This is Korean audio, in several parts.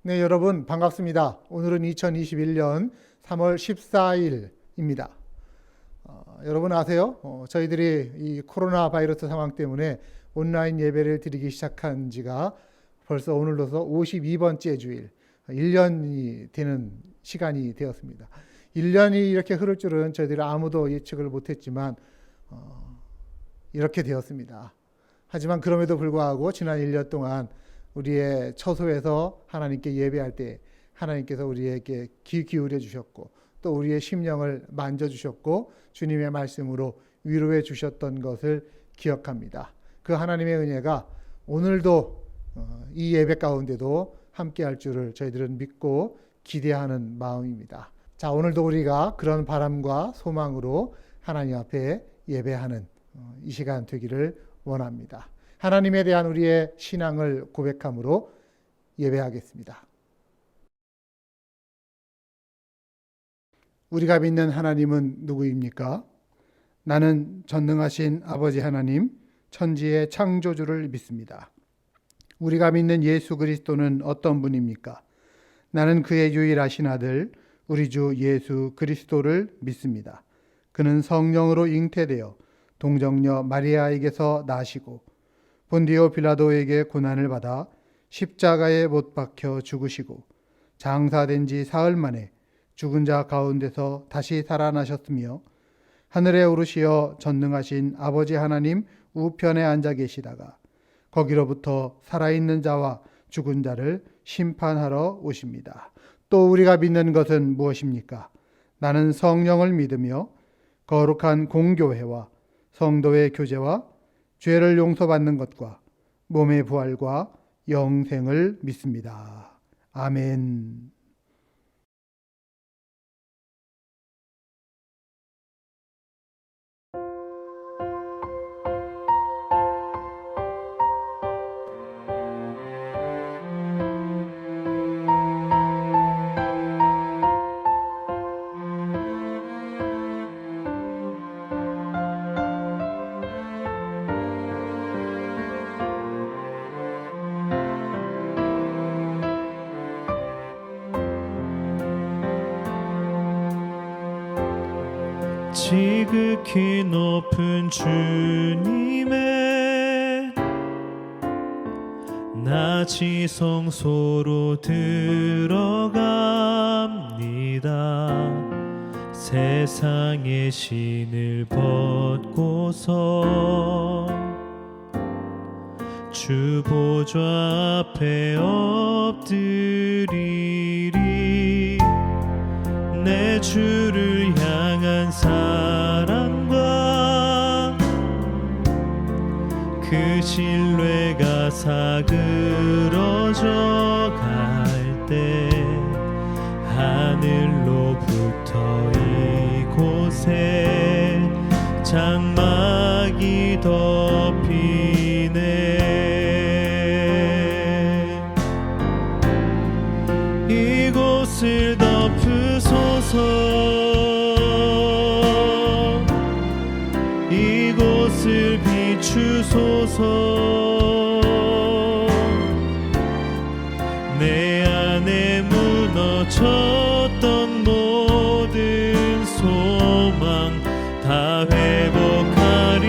네, 여러분 반갑습니다. 오늘은 2021년 3월 14일입니다. 여러분 아세요? 저희들이 이 코로나 바이러스 상황 때문에 온라인 예배를 드리기 시작한 지가 벌써 오늘로서 52번째 주일, 1년이 되는 시간이 되었습니다. 1년이 이렇게 흐를 줄은 저희들이 아무도 예측을 못했지만 이렇게 되었습니다. 하지만 그럼에도 불구하고 지난 1년 동안 우리의 처소에서 하나님께 예배할 때 하나님께서 우리에게 귀 기울여 주셨고 또 우리의 심령을 만져주셨고 주님의 말씀으로 위로해 주셨던 것을 기억합니다. 그 하나님의 은혜가 오늘도 이 예배 가운데도 함께할 줄을 저희들은 믿고 기대하는 마음입니다. 자, 오늘도 우리가 그런 바람과 소망으로 하나님 앞에 예배하는 이 시간 되기를 원합니다. 하나님에 대한 우리의 신앙을 고백함으로 예배하겠습니다. 우리가 믿는 하나님은 누구입니까? 나는 전능하신 아버지 하나님, 천지의 창조주를 믿습니다. 우리가 믿는 예수 그리스도는 어떤 분입니까? 나는 그의 유일하신 아들, 우리 주 예수 그리스도를 믿습니다. 그는 성령으로 잉태되어 동정녀 마리아에게서 나시고 본디오 빌라도에게 고난을 받아 십자가에 못 박혀 죽으시고 장사된 지 사흘 만에 죽은 자 가운데서 다시 살아나셨으며 하늘에 오르시어 전능하신 아버지 하나님 우편에 앉아 계시다가 거기로부터 살아있는 자와 죽은 자를 심판하러 오십니다. 또 우리가 믿는 것은 무엇입니까? 나는 성령을 믿으며 거룩한 공교회와 성도의 교제와 죄를 용서받는 것과 몸의 부활과 영생을 믿습니다. 아멘. 지극히 높은 주님의 나 지성소로 들어갑니다. 세상의 신을 벗고서 주 보좌 앞에 엎드리리. 내 주를 향한 사랑과 그 신뢰가 사그러져 갈 때 하늘로부터 이곳에 장막이 덮이네. 이곳을 덮으소서. 이곳을 비추소서. 내 안에 무너졌던 모든 소망 다 회복하리니.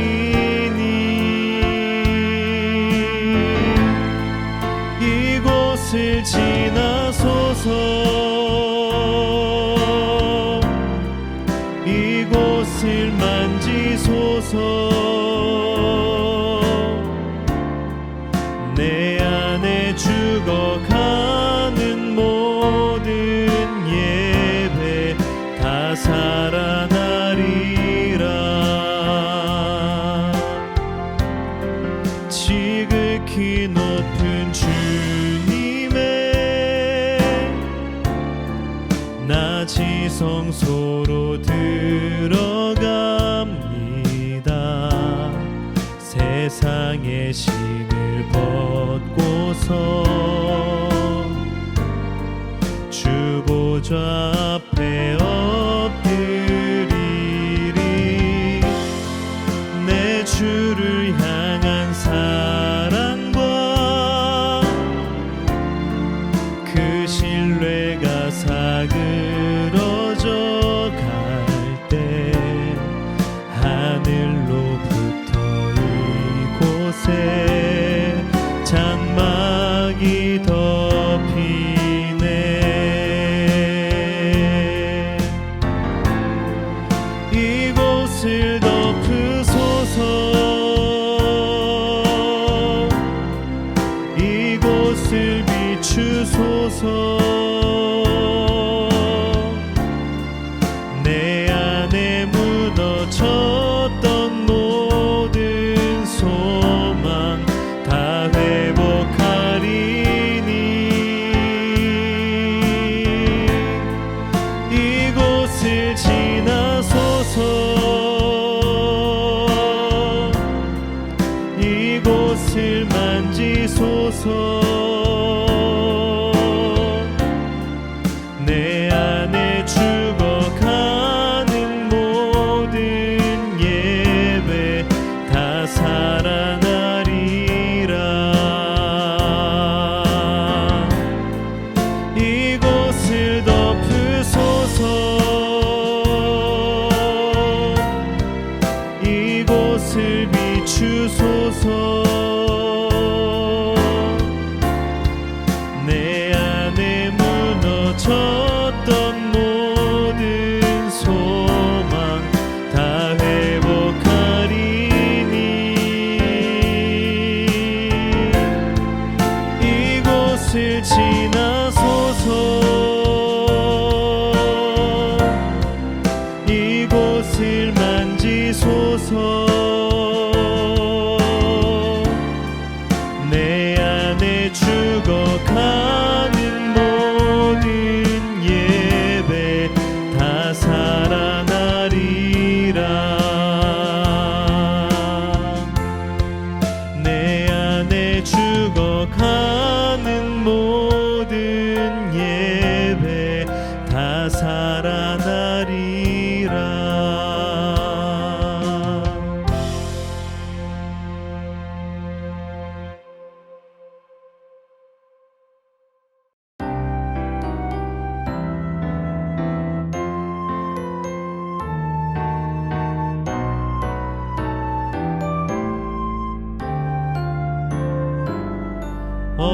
이곳을 지나소서. 이곳을 만지소서. 내 안에 죽어가는 모든 예배 다 살아나리라. 지극히 높은 주님의 나 지성소로 들어갑니다. 세상의 신을 벗고서 주 보좌 앞에 엎드리리. 내 주를 향한 사랑과 그 신뢰가 사그러져 갈 때 하늘로부터 이곳에 장막이 덮이네. 이곳을 덮으소서. 이곳을 비추소서. 내 안에 무너졌던 모든 소망 다 회복하리니. 이곳을 지나소서. 이곳을 만지소서. 내 안에 죽어가는 모든 예배 다 살아나리라. 이곳을 덮으소서. 이곳을 비추소서. 내 안에 무너졌던 모든 소망 다 회복하리니. 이곳을 지나소서. 이곳을 만지소서. 내 안에 죽어가는 모든 예배 다 살아나리라. 내 안에 죽어가는 모든 예배 다 살아나리라.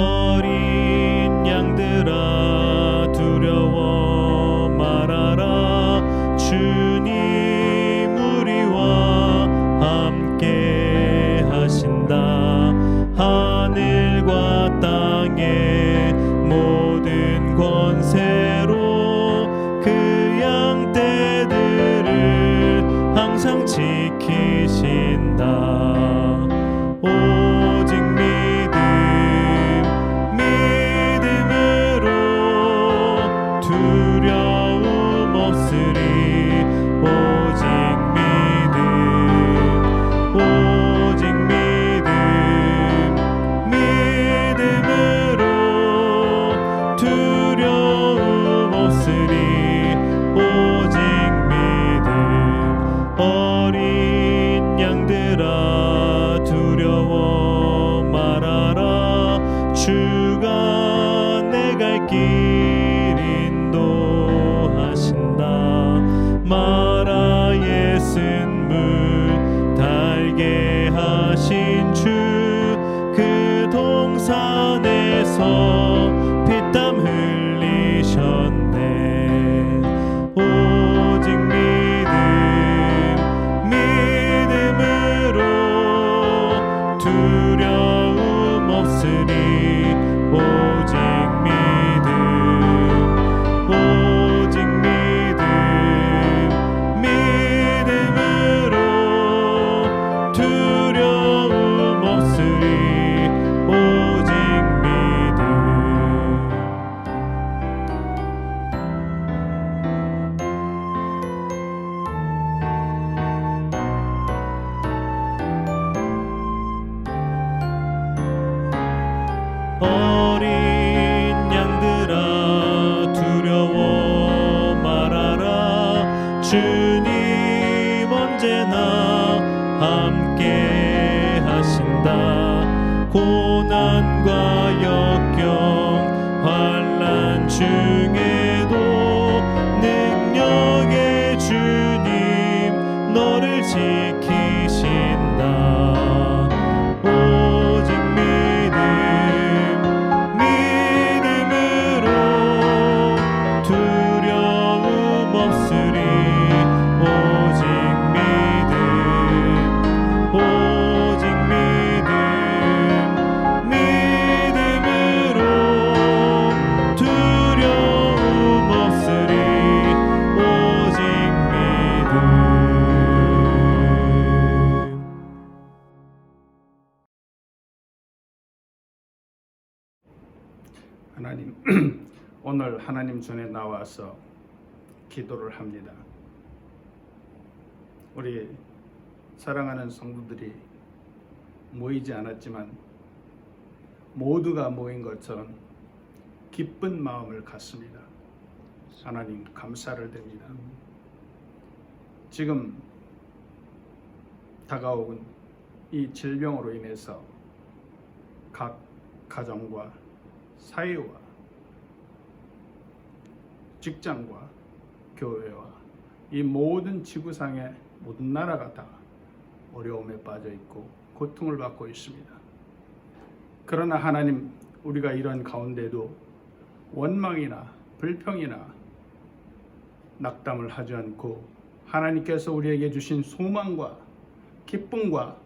어린 양들아 두려워 말아라. 주님 우리와 함께 하신다. 하늘과 땅의 모든 권세로 그 양떼들을 항상 지키신다. 오직 믿음으로 두려움 없으리. 오직 믿음으로 두려움 없으리. 오직 믿음. 어린 양들아 두려워 말아라. 주가 내 갈 길 인도하신다. 마라의 쓴물 달게 하신 주 그 동산에서 피땀 흘리셨네. 오직 믿음으로 두려움 없으리. 오직 믿음으로 두려움 없으리. 오직 믿음. 하나님, 오늘 하나님 전에 나와서 기도를 합니다. 우리 사랑하는 성도들이 모이지 않았지만 모두가 모인 것처럼 기쁜 마음을 갖습니다. 하나님 감사를 드립니다. 지금 다가오는 이 질병으로 인해서 각 가정과 사회와 직장과 교회와 이 모든 지구상의 모든 나라가 다 어려움에 빠져 있고 고통을 받고 있습니다. 그러나 하나님, 우리가 이런 가운데도 원망이나 불평이나 낙담을 하지 않고 하나님께서 우리에게 주신 소망과 기쁨과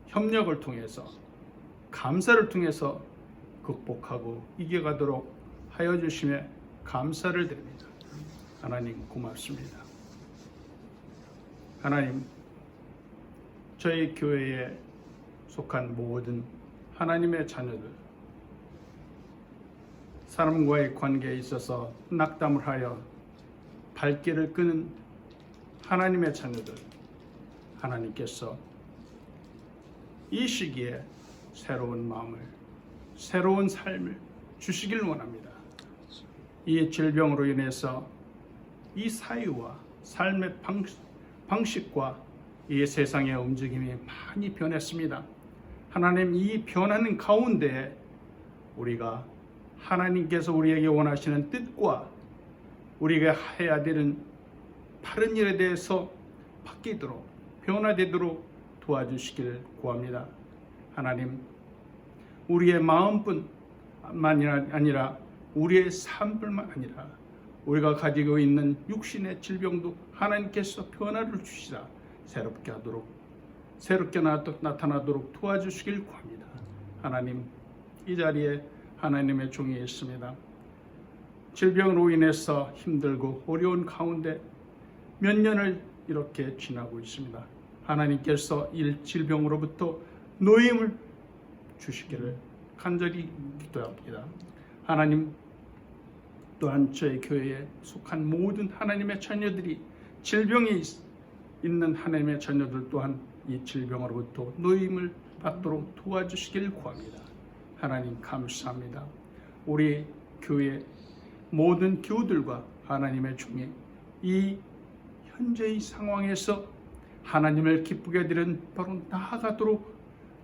협력을 통해서, 감사를 통해서 극복하고 이겨가도록 하여 주심에 감사를 드립니다. 하나님 고맙습니다. 하나님, 저희 교회에 속한 모든 하나님의 자녀들, 사람과의 관계에 있어서 낙담을 하여 발길을 끄는 하나님의 자녀들, 하나님께서 이 시기에 새로운 마음을, 새로운 삶을 주시길 원합니다. 이 질병으로 인해서 이 사유와 삶의 방식과 이 세상의 움직임이 많이 변했습니다. 하나님, 이 변하는 가운데 우리가 하나님께서 우리에게 원하시는 뜻과 우리가 해야 되는 바른 일에 대해서 바뀌도록, 변화되도록 도와주시기를 구합니다. 하나님, 우리의 마음뿐만이 아니라 우리의 삶뿐만 아니라 우리가 가지고 있는 육신의 질병도 하나님께서 변화를 주시사 새롭게 하도록, 새롭게 나타나도록 도와주시길 구합니다. 하나님, 이 자리에 하나님의 종이 있습니다. 질병으로 인해서 힘들고 어려운 가운데 몇 년을 이렇게 지나고 있습니다. 하나님께서 이 질병으로부터 노임을 주시기를 간절히 기도합니다. 하나님, 또한 저희 교회에 속한 모든 하나님의 자녀들이 질병이 있는 하나님의 자녀들 또한 이 질병으로부터 노임을 받도록 도와주시길 구합니다. 하나님 감사합니다. 우리 교회 모든 교우들과 하나님의 종이 이 현재의 상황에서 하나님을 기쁘게 드리는 바로 나아가도록,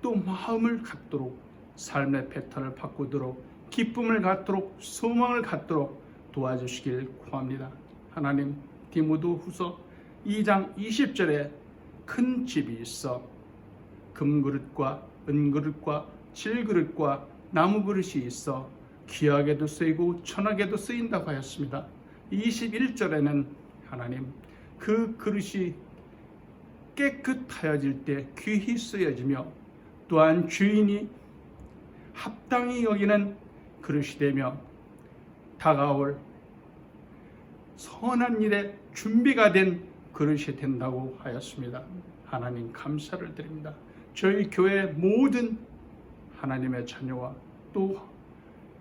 또 마음을 갖도록, 삶의 패턴을 바꾸도록, 기쁨을 갖도록, 소망을 갖도록 도와주시길 구합니다. 하나님, 디모데후서 2장 20절에 큰 집이 있어 금그릇과 은그릇과 질그릇과 나무그릇이 있어 귀하게도 쓰이고 천하게도 쓰인다고 하였습니다. 21절에는 하나님, 그 그릇이 깨끗하여질 때 귀히 쓰여지며 또한 주인이 합당히 여기는 그릇이 되며 다가올 선한 일에 준비가 된 그릇이 된다고 하였습니다. 하나님 감사를 드립니다. 저희 교회 모든 하나님의 자녀와 또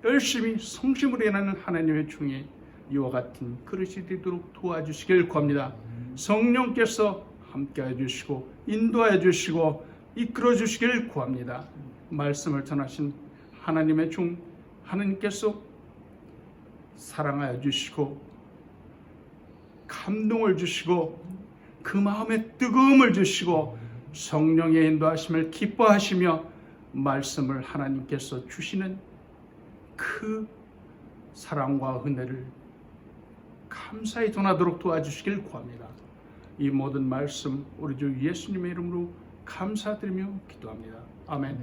열심히 성심으로 일하는 하나님의 종이 이와 같은 그릇이 되도록 도와주시길 구합니다. 성령께서 함께해 주시고 인도해 주시고 이끌어 주시길 구합니다. 말씀을 전하신 하나님의 종 하나님께서 사랑하여 주시고 감동을 주시고 그 마음에 뜨거움을 주시고 성령의 인도하심을 기뻐하시며 말씀을 하나님께서 주시는 그 사랑과 은혜를 감사히 전하도록 도와주시길 구합니다. 이 모든 말씀 우리 주 예수님의 이름으로 감사드리며 기도합니다. 아멘.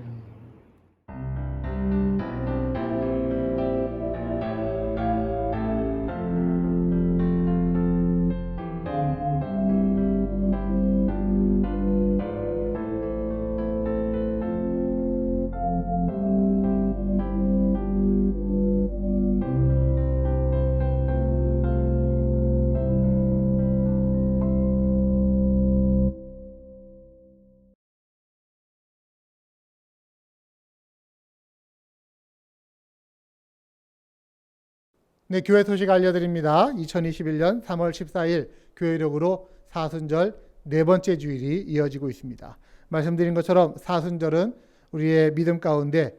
네, 교회 소식 알려드립니다. 2021년 3월 14일 교회력으로 사순절 네 번째 주일이 이어지고 있습니다. 말씀드린 것처럼 사순절은 우리의 믿음 가운데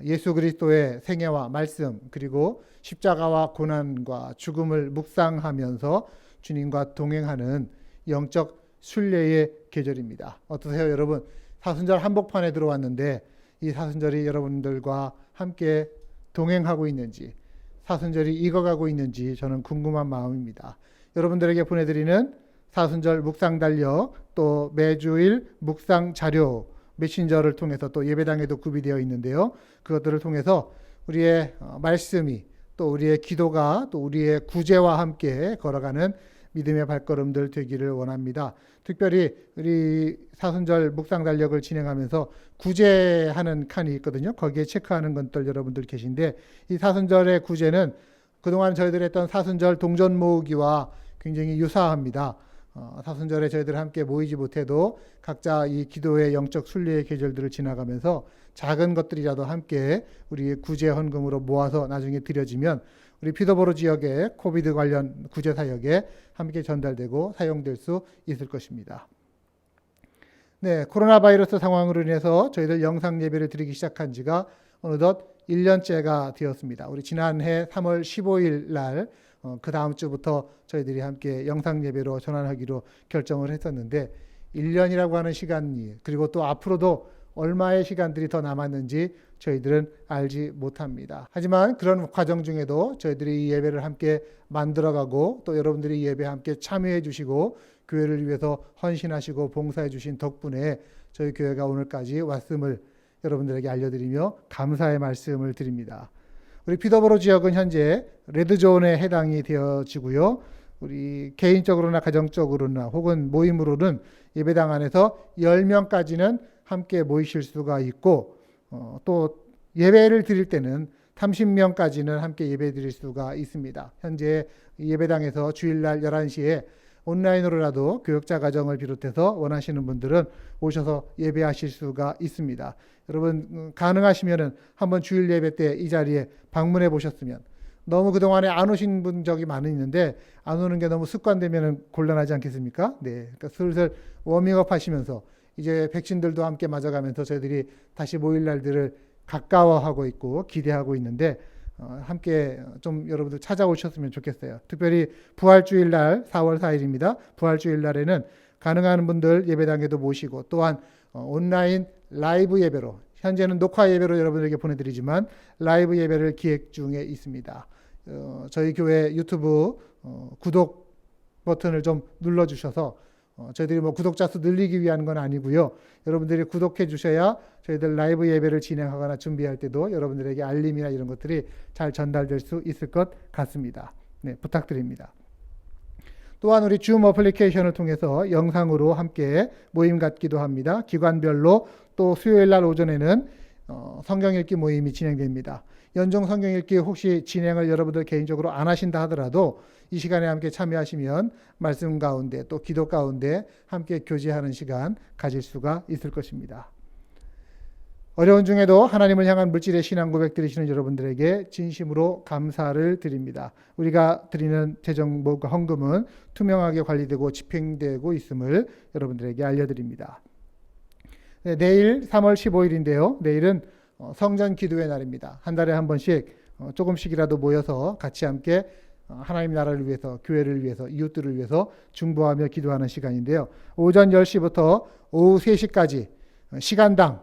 예수 그리스도의 생애와 말씀 그리고 십자가와 고난과 죽음을 묵상하면서 주님과 동행하는 영적 순례의 계절입니다. 어떠세요, 여러분? 사순절 한복판에 들어왔는데 이 사순절이 여러분들과 함께 동행하고 있는지, 사순절이 익어가고 있는지 저는 궁금한 마음입니다. 여러분들에게 보내드리는 사순절 묵상 달력, 또 매주일 묵상 자료 메신저를 통해서 또 예배당에도 구비되어 있는데요. 그것들을 통해서 우리의 말씀이, 또 우리의 기도가, 또 우리의 구제와 함께 걸어가는 믿음의 발걸음들 되기를 원합니다. 특별히 우리 사순절 묵상 달력을 진행하면서 구제하는 칸이 있거든요. 거기에 체크하는 것들 여러분들 계신데, 이 사순절의 구제는 그동안 저희들이 했던 사순절 동전 모으기와 굉장히 유사합니다. 사순절에 저희들 함께 모이지 못해도 각자 이 기도의 영적 순례의 계절들을 지나가면서 작은 것들이라도 함께 우리 구제 헌금으로 모아서 나중에 드려지면 우리 피더보로 지역의 코비드 관련 구제 사역에 함께 전달되고 사용될 수 있을 것입니다. 네, 코로나 바이러스 상황으로 인해서 저희들 영상 예배를 드리기 시작한 지가 어느덧 1년째가 되었습니다. 우리 지난해 3월 15일 날 그 다음 주부터 저희들이 함께 영상 예배로 전환하기로 결정을 했었는데 1년이라고 하는 시간이, 그리고 또 앞으로도 얼마의 시간들이 더 남았는지 저희들은 알지 못합니다. 하지만 그런 과정 중에도 저희들이 이 예배를 함께 만들어가고 또 여러분들이 이 예배에 함께 참여해 주시고 교회를 위해서 헌신하시고 봉사해 주신 덕분에 저희 교회가 오늘까지 왔음을 여러분들에게 알려드리며 감사의 말씀을 드립니다. 우리 피더보로 지역은 현재 레드존에 해당이 되어지고요. 우리 개인적으로나 가정적으로나 혹은 모임으로는 예배당 안에서 10명까지는 함께 모이실 수가 있고, 또 예배를 드릴 때는 30명까지는 함께 예배 드릴 수가 있습니다. 현재 예배당에서 주일날 11시에 온라인으로라도 교역자 가정을 비롯해서 원하시는 분들은 오셔서 예배하실 수가 있습니다. 여러분 가능하시면은 한번 주일 예배 때 이 자리에 방문해 보셨으면, 너무 그동안에 안 오신 분 적이 많은데 안 오는 게 너무 습관되면 곤란하지 않겠습니까? 네, 그러니까 슬슬 워밍업 하시면서 이제 백신들도 함께 맞아가면서 저희들이 다시 모일 날들을 가까워하고 있고 기대하고 있는데 함께 좀 여러분들 찾아오셨으면 좋겠어요. 특별히 부활주일날 4월 4일입니다. 부활주일날에는 가능한 분들 예배당에도 모시고, 또한 온라인 라이브 예배로, 현재는 녹화 예배로 여러분들에게 보내드리지만 라이브 예배를 기획 중에 있습니다. 저희 교회 유튜브 구독 버튼을 좀 눌러주셔서 저희들이 뭐 구독자 수 늘리기 위한 건 아니고요. 여러분들이 구독해 주셔야 저희들 라이브 예배를 진행하거나 준비할 때도 여러분들에게 알림이나 이런 것들이 잘 전달될 수 있을 것 같습니다. 네, 부탁드립니다. 또한 우리 줌 어플리케이션을 통해서 영상으로 함께 모임 갖기도 합니다. 기관별로 또 수요일 날 오전에는 성경 읽기 모임이 진행됩니다. 연중 성경 읽기 혹시 진행을 여러분들 개인적으로 안 하신다 하더라도 이 시간에 함께 참여하시면 말씀 가운데 또 기도 가운데 함께 교제하는 시간 가질 수가 있을 것입니다. 어려운 중에도 하나님을 향한 물질의 신앙 고백 드리시는 여러분들에게 진심으로 감사를 드립니다. 우리가 드리는 재정 헌금은 투명하게 관리되고 집행되고 있음을 여러분들에게 알려드립니다. 네, 내일 3월 15일인데요. 내일은 성전 기도의 날입니다. 한 달에 한 번씩 조금씩이라도 모여서 같이 함께 하나님 나라를 위해서, 교회를 위해서, 이웃들을 위해서 중보하며 기도하는 시간인데요. 오전 10시부터 오후 3시까지 시간당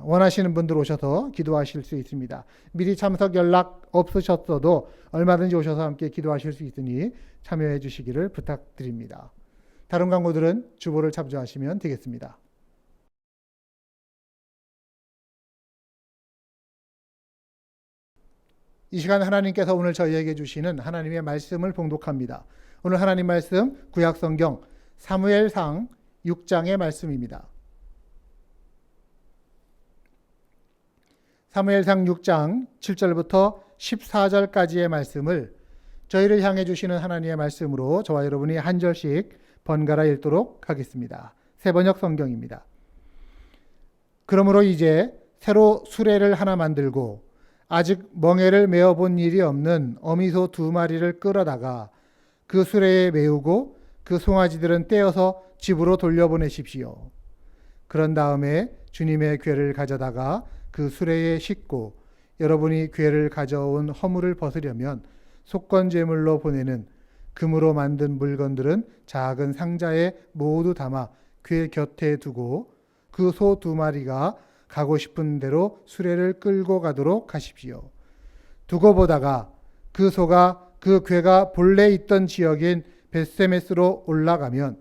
원하시는 분들 오셔서 기도하실 수 있습니다. 미리 참석 연락 없으셨어도 얼마든지 오셔서 함께 기도하실 수 있으니 참여해 주시기를 부탁드립니다. 다른 광고들은 주보를 참조하시면 되겠습니다. 이 시간 하나님께서 오늘 저희에게 주시는 하나님의 말씀을 봉독합니다. 오늘 하나님 말씀 구약성경 사무엘상 6장의 말씀입니다. 사무엘상 6장 7절부터 14절까지의 말씀을 저희를 향해 주시는 하나님의 말씀으로 저와 여러분이 한 절씩 번갈아 읽도록 하겠습니다. 새번역 성경입니다. 그러므로 이제 새로 수레를 하나 만들고 아직 멍에를 메어 본 일이 없는 어미소 2마리를 끌어다가 그 수레에 메우고 그 송아지들은 떼어서 집으로 돌려보내십시오. 그런 다음에 주님의 궤를 가져다가 그 수레에 싣고 여러분이 궤를 가져온 허물을 벗으려면 속건제물로 보내는 금으로 만든 물건들은 작은 상자에 모두 담아 궤 곁에 두고 그 소 2마리가 가고 싶은 대로 수레를 끌고 가도록 하십시오. 두고 보다가 그 소가 그 궤가 본래 있던 지역인 벳세메스로 올라가면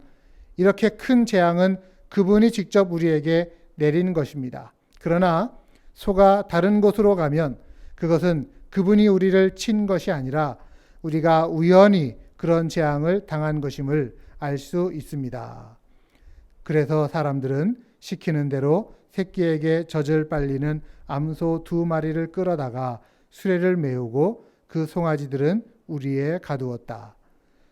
이렇게 큰 재앙은 그분이 직접 우리에게 내린 것입니다. 그러나 소가 다른 곳으로 가면 그것은 그분이 우리를 친 것이 아니라 우리가 우연히 그런 재앙을 당한 것임을 알 수 있습니다. 그래서 사람들은 시키는 대로 새끼에게 젖을 빨리는 암소 2마리를 끌어다가 수레를 메우고 그 송아지들은 우리에 가두었다.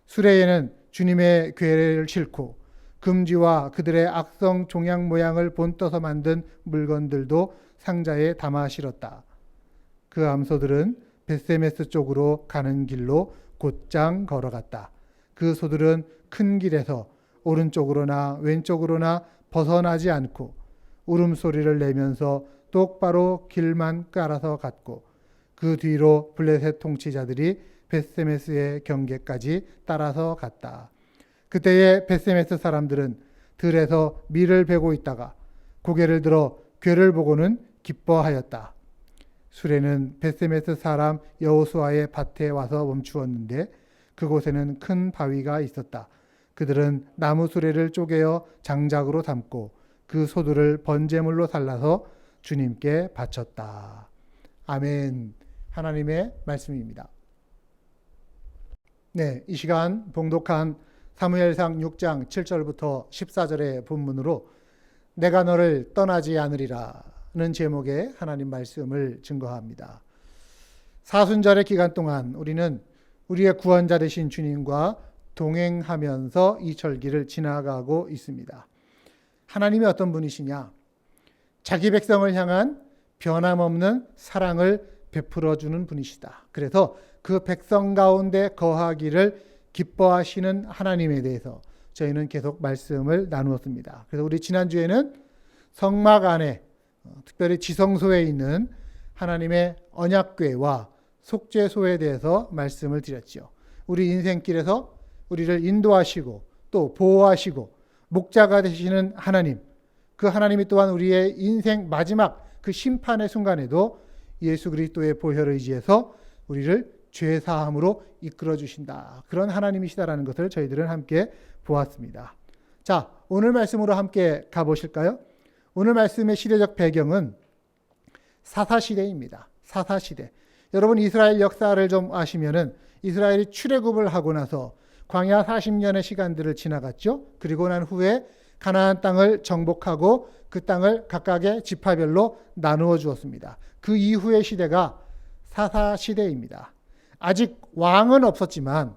수레에는 주님의 궤를 싣고 금지와 그들의 악성 종양 모양을 본떠서 만든 물건들도 상자에 담아 실었다. 그 암소들은 벳세메스 쪽으로 가는 길로 곧장 걸어갔다. 그 소들은 큰 길에서 오른쪽으로나 왼쪽으로나 벗어나지 않고 울음소리를 내면서 똑바로 길만 깔아서 갔고 그 뒤로 블레셋 통치자들이 벳세메스의 경계까지 따라서 갔다. 그때에 벳세메스 사람들은 들에서 밀을 베고 있다가 고개를 들어 궤를 보고는 기뻐하였다. 수레는 벳세메스 사람 여호수아의 밭에 와서 멈추었는데 그곳에는 큰 바위가 있었다. 그들은 나무 수레를 쪼개어 장작으로 담고 그 소들을 번제물로 살라서 주님께 바쳤다. 아멘. 하나님의 말씀입니다. 네, 이 시간 봉독한 사무엘상 6장 7절부터 14절의 본문으로 내가 너를 떠나지 않으리라는 제목의 하나님 말씀을 증거합니다. 사순절의 기간 동안 우리는 우리의 구원자 되신 주님과 동행하면서 이 절기를 지나가고 있습니다. 하나님이 어떤 분이시냐? 자기 백성을 향한 변함없는 사랑을 베풀어 주는 분이시다. 그래서 그 백성 가운데 거하기를 기뻐하시는 하나님에 대해서 저희는 계속 말씀을 나누었습니다. 그래서 우리 지난주에는 성막 안에 특별히 지성소에 있는 하나님의 언약궤와 속죄소에 대해서 말씀을 드렸죠. 우리 인생길에서 우리를 인도하시고 또 보호하시고 목자가 되시는 하나님, 그 하나님이 또한 우리의 인생 마지막 그 심판의 순간에도 예수 그리스도의 보혈을 의지해서 우리를 죄 사함으로 이끌어 주신다. 그런 하나님이시다라는 것을 저희들은 함께 보았습니다. 자, 오늘 말씀으로 함께 가보실까요? 오늘 말씀의 시대적 배경은 사사시대입니다. 사사시대. 여러분 이스라엘 역사를 좀 아시면은 이스라엘이 출애굽을 하고 나서 광야 40년의 시간들을 지나갔죠. 그리고 난 후에 가나안 땅을 정복하고 그 땅을 각각의 지파별로 나누어 주었습니다. 그 이후의 시대가 사사시대입니다. 아직 왕은 없었지만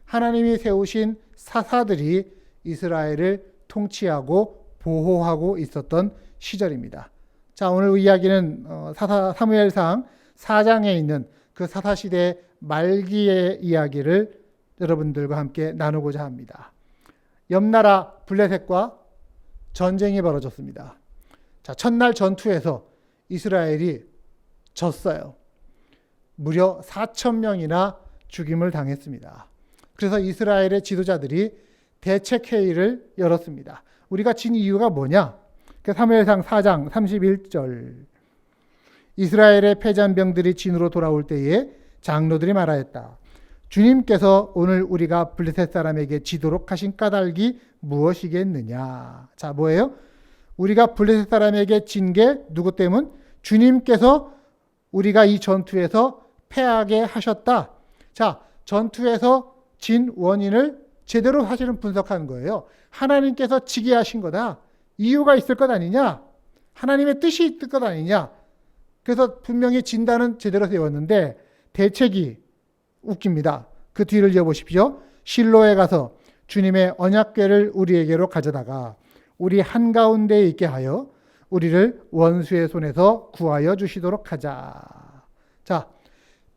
하나님이 세우신 사사들이 이스라엘을 통치하고 보호하고 있었던 시절입니다. 자, 오늘 이야기는 사무엘상 4장에 있는 그 사사시대 말기의 이야기를 여러분들과 함께 나누고자 합니다. 옆나라 블레셋과 전쟁이 벌어졌습니다. 자, 첫날 전투에서 이스라엘이 졌어요. 무려 4,000명이나 죽임을 당했습니다. 그래서 이스라엘의 지도자들이 대책회의를 열었습니다. 우리가 진 이유가 뭐냐? 사무엘상 4장 31절 이스라엘의 패잔병들이 진으로 돌아올 때에 장로들이 말하였다. 주님께서 오늘 우리가 블레셋 사람에게 지도록 하신 까닭이 무엇이겠느냐? 자, 뭐예요? 우리가 블레셋 사람에게 진 게 누구 때문? 주님께서 우리가 이 전투에서 패하게 하셨다. 자, 전투에서 진 원인을 제대로 사실은 분석한 거예요. 하나님께서 지게 하신 거다. 이유가 있을 것 아니냐? 하나님의 뜻이 있을 것 아니냐? 그래서 분명히 진단은 제대로 세웠는데 대책이 웃깁니다. 그 뒤를 이어보십시오. 실로에 가서 주님의 언약궤를 우리에게로 가져다가 우리 한가운데에 있게 하여 우리를 원수의 손에서 구하여 주시도록 하자. 자,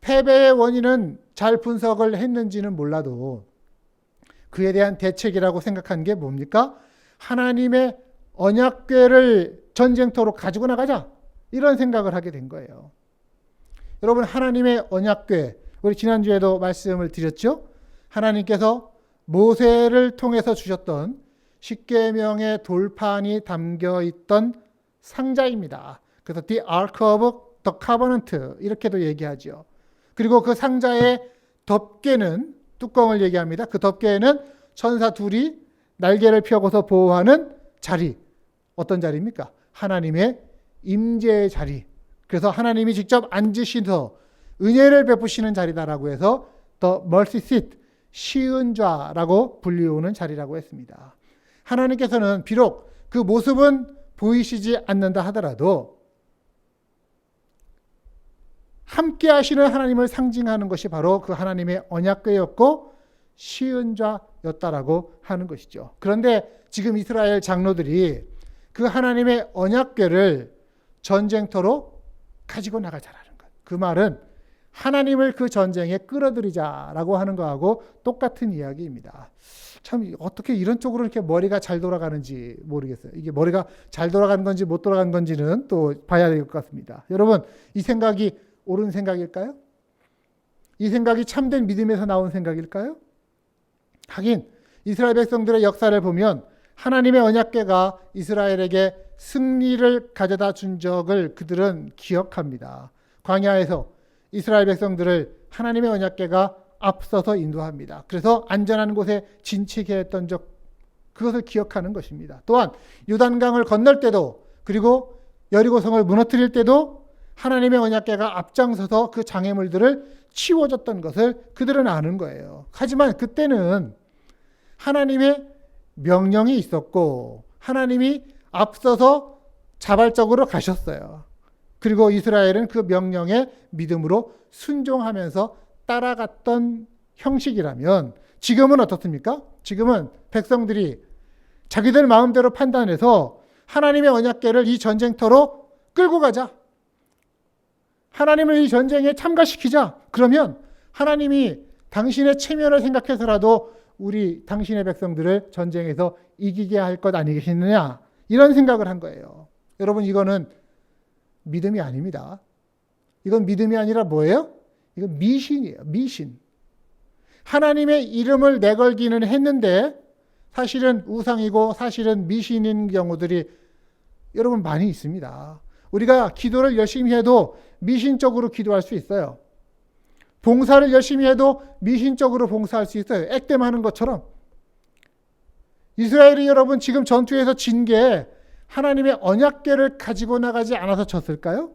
패배의 원인은 잘 분석을 했는지는 몰라도 그에 대한 대책이라고 생각한 게 뭡니까? 하나님의 언약궤를 전쟁터로 가지고 나가자. 이런 생각을 하게 된 거예요. 여러분, 하나님의 언약궤, 우리 지난주에도 말씀을 드렸죠? 하나님께서 모세를 통해서 주셨던 십계명의 돌판이 담겨 있던 상자입니다. 그래서 The Ark of the Covenant 이렇게도 얘기하죠. 그리고 그 상자의 덮개는, 뚜껑을 얘기합니다. 그 덮개에는 천사 둘이 날개를 펴고서 보호하는 자리. 어떤 자리입니까? 하나님의 임재의 자리. 그래서 하나님이 직접 앉으셔서 은혜를 베푸시는 자리다라고 해서 The Mercy Seat, 시은 좌라고 불리우는 자리라고 했습니다. 하나님께서는 비록 그 모습은 보이시지 않는다 하더라도 함께 하시는 하나님을 상징하는 것이 바로 그 하나님의 언약궤였고 시은 좌였다라고 하는 것이죠. 그런데 지금 이스라엘 장로들이 그 하나님의 언약궤를 전쟁터로 가지고 나가자라는 것. 그 말은 하나님을 그 전쟁에 끌어들이자라고 하는 거하고 똑같은 이야기입니다. 참 어떻게 이런 쪽으로 이렇게 머리가 잘 돌아가는지 모르겠어요. 이게 머리가 잘 돌아가는 건지 못 돌아가는 건지는 또 봐야 될 것 같습니다. 여러분, 이 생각이 옳은 생각일까요? 이 생각이 참된 믿음에서 나온 생각일까요? 하긴 이스라엘 백성들의 역사를 보면 하나님의 언약궤가 이스라엘에게 승리를 가져다 준 적을 그들은 기억합니다. 광야에서 이스라엘 백성들을 하나님의 언약궤가 앞서서 인도합니다. 그래서 안전한 곳에 진치게 했던 적, 그것을 기억하는 것입니다. 또한 요단강을 건널 때도, 그리고 여리고성을 무너뜨릴 때도 하나님의 언약궤가 앞장서서 그 장애물들을 치워줬던 것을 그들은 아는 거예요. 하지만 그때는 하나님의 명령이 있었고 하나님이 앞서서 자발적으로 가셨어요. 그리고 이스라엘은 그 명령에 믿음으로 순종하면서 따라갔던 형식이라면 지금은 어떻습니까? 지금은 백성들이 자기들 마음대로 판단해서 하나님의 언약궤를 이 전쟁터로 끌고 가자. 하나님을 이 전쟁에 참가시키자. 그러면 하나님이 당신의 체면을 생각해서라도 당신의 백성들을 전쟁에서 이기게 할 것 아니겠느냐. 이런 생각을 한 거예요. 여러분, 이거는 믿음이 아닙니다. 이건 믿음이 아니라 뭐예요? 이건 미신이에요. 미신. 하나님의 이름을 내걸기는 했는데 사실은 우상이고 사실은 미신인 경우들이 여러분 많이 있습니다. 우리가 기도를 열심히 해도 미신적으로 기도할 수 있어요. 봉사를 열심히 해도 미신적으로 봉사할 수 있어요. 액땜하는 것처럼. 이스라엘이 여러분 지금 전투에서 진 게 하나님의 언약궤를 가지고 나가지 않아서 졌을까요?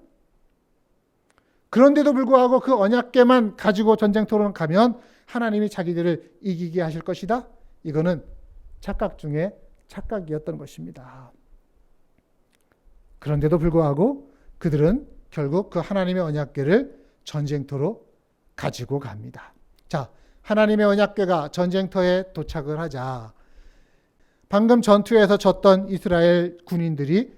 그런데도 불구하고 그 언약궤만 가지고 전쟁터로 가면 하나님이 자기들을 이기게 하실 것이다. 이거는 착각 중에 착각이었던 것입니다. 그런데도 불구하고 그들은 결국 그 하나님의 언약궤를 전쟁터로 가지고 갑니다. 자, 하나님의 언약궤가 전쟁터에 도착을 하자 방금 전투에서 졌던 이스라엘 군인들이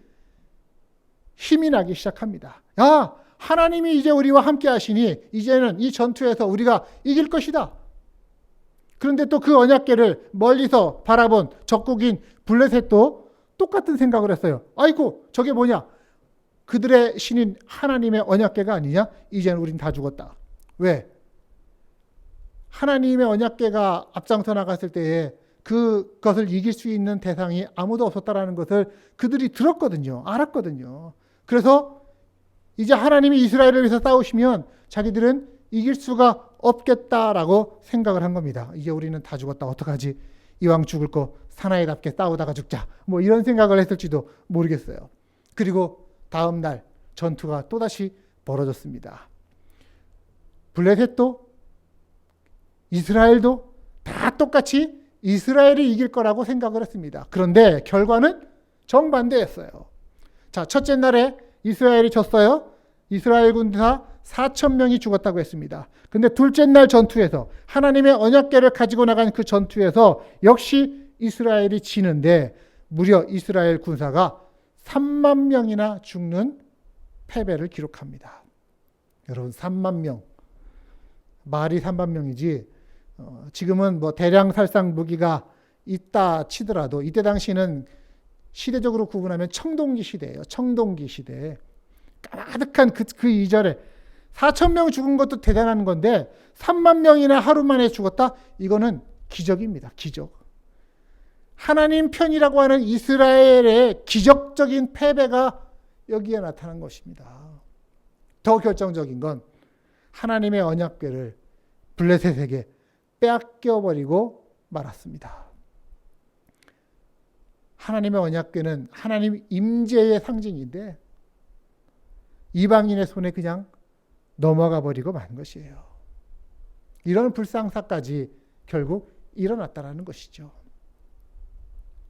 힘이 나기 시작합니다. 야, 하나님이 이제 우리와 함께 하시니 이제는 이 전투에서 우리가 이길 것이다. 그런데 또 그 언약궤를 멀리서 바라본 적국인 블레셋도 똑같은 생각을 했어요. 아이고, 저게 뭐냐? 그들의 신인 하나님의 언약궤가 아니냐? 이제는 우린 다 죽었다. 왜? 하나님의 언약궤가 앞장서 나갔을 때에 그것을 이길 수 있는 대상이 아무도 없었다라는 것을 그들이 들었거든요. 알았거든요. 그래서 이제 하나님이 이스라엘을 위해서 싸우시면 자기들은 이길 수가 없겠다라고 생각을 한 겁니다. 이제 우리는 다 죽었다. 어떡하지? 이왕 죽을 거 사나이답게 싸우다가 죽자. 뭐 이런 생각을 했을지도 모르겠어요. 그리고 다음 날 전투가 또다시 벌어졌습니다. 블레셋도 이스라엘도 다 똑같이 이스라엘이 이길 거라고 생각을 했습니다. 그런데 결과는 정반대였어요. 자, 첫째 날에 이스라엘이 졌어요. 이스라엘 군사 4,000명이 죽었다고 했습니다. 근데 둘째 날 전투에서 하나님의 언약궤를 가지고 나간 그 전투에서 역시 이스라엘이 지는데 무려 이스라엘 군사가 3만 명이나 죽는 패배를 기록합니다. 여러분 3만 명. 말이 3만 명이지 지금은 뭐 대량 살상 무기가 있다 치더라도 이때 당시는 시대적으로 구분하면 청동기 시대예요. 청동기 시대. 가득한 그 이전에 4천 명 죽은 것도 대단한 건데 3만 명이나 하루 만에 죽었다? 이거는 기적입니다. 기적. 하나님 편이라고 하는 이스라엘의 기적적인 패배가 여기에 나타난 것입니다. 더 결정적인 건 하나님의 언약궤를 블레셋에게 빼앗겨버리고 말았습니다. 하나님의 언약궤는 하나님 임재의 상징인데 이방인의 손에 그냥 넘어가 버리고 만 것이에요. 이런 불상사까지 결국 일어났다는 것이죠.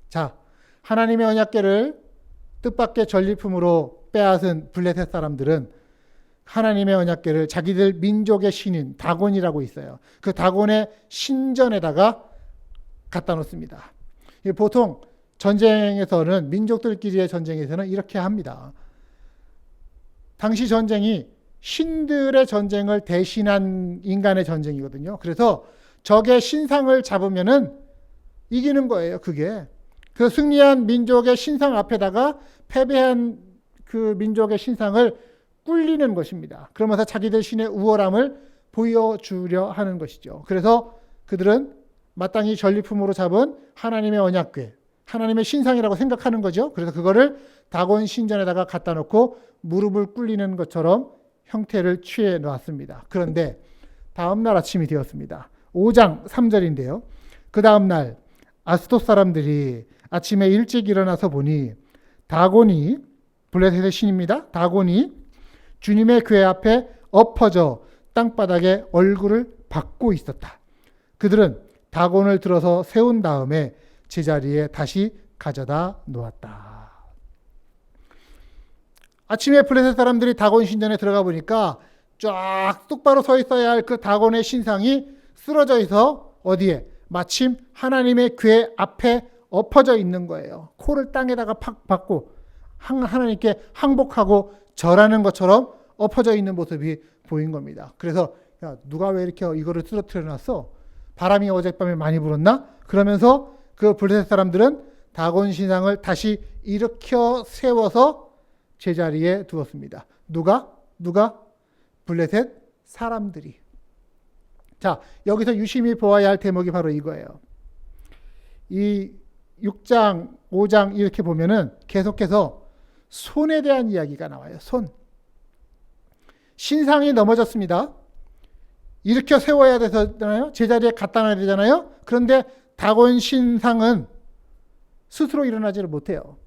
자, 하나님의 언약궤를 뜻밖의 전리품으로 빼앗은 블레셋 사람들은 하나님의 언약궤를 자기들 민족의 신인 다곤이라고 있어요. 그 다곤의 신전에다가 갖다 놓습니다. 보통 전쟁에서는 민족들끼리의 전쟁에서는 이렇게 합니다. 당시 전쟁이 신들의 전쟁을 대신한 인간의 전쟁이거든요. 그래서 적의 신상을 잡으면은 이기는 거예요. 그게 그 승리한 민족의 신상 앞에다가 패배한 그 민족의 신상을 꿀리는 것입니다. 그러면서 자기들 신의 우월함을 보여주려 하는 것이죠. 그래서 그들은 마땅히 전리품으로 잡은 하나님의 언약궤, 하나님의 신상이라고 생각하는 거죠. 그래서 그거를 다곤 신전에다가 갖다 놓고 무릎을 꿇리는 것처럼 형태를 취해 놓았습니다. 그런데 다음 날 아침이 되었습니다. 5장 3절인데요. 그 다음 날 아스돗 사람들이 아침에 일찍 일어나서 보니 다곤이, 블레셋의 신입니다. 다곤이 주님의 궤 앞에 엎어져 땅바닥에 얼굴을 박고 있었다. 그들은 다곤을 들어서 세운 다음에 제자리에 다시 가져다 놓았다. 아침에 블레셋 사람들이 다곤 신전에 들어가 보니까 쫙 똑바로 서 있어야 할 그 다곤의 신상이 쓰러져 있어 어디에? 마침 하나님의 궤 앞에 엎어져 있는 거예요. 코를 땅에다가 팍 박고 하나님께 항복하고 절하는 것처럼 엎어져 있는 모습이 보인 겁니다. 그래서 야, 누가 왜 이렇게 이거를 쓰러뜨려 놨어? 바람이 어젯밤에 많이 불었나? 그러면서 그 블레셋 사람들은 다곤 신상을 다시 일으켜 세워서 제자리에 두었습니다. 누가? 블레셋 사람들이. 자, 여기서 유심히 보아야 할 대목이 바로 이거예요. 이 6장, 5장 이렇게 보면은 계속해서 손에 대한 이야기가 나와요. 손. 신상이 넘어졌습니다. 일으켜 세워야 되잖아요. 제자리에 갖다 놔야 되잖아요. 그런데 다곤 신상은 스스로 일어나지를 못해요.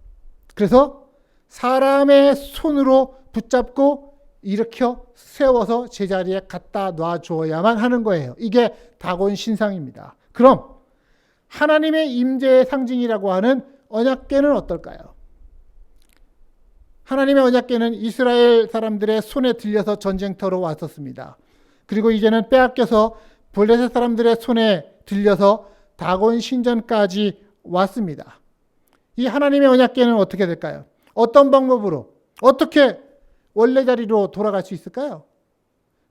그래서 사람의 손으로 붙잡고 일으켜 세워서 제자리에 갖다 놔줘야만 하는 거예요. 이게 다곤 신상입니다. 그럼 하나님의 임재의 상징이라고 하는 언약궤는 어떨까요? 하나님의 언약궤는 이스라엘 사람들의 손에 들려서 전쟁터로 왔었습니다. 그리고 이제는 빼앗겨서 블레셋 사람들의 손에 들려서 다곤 신전까지 왔습니다. 이 하나님의 언약궤는 어떻게 될까요? 어떤 방법으로 어떻게 원래 자리로 돌아갈 수 있을까요?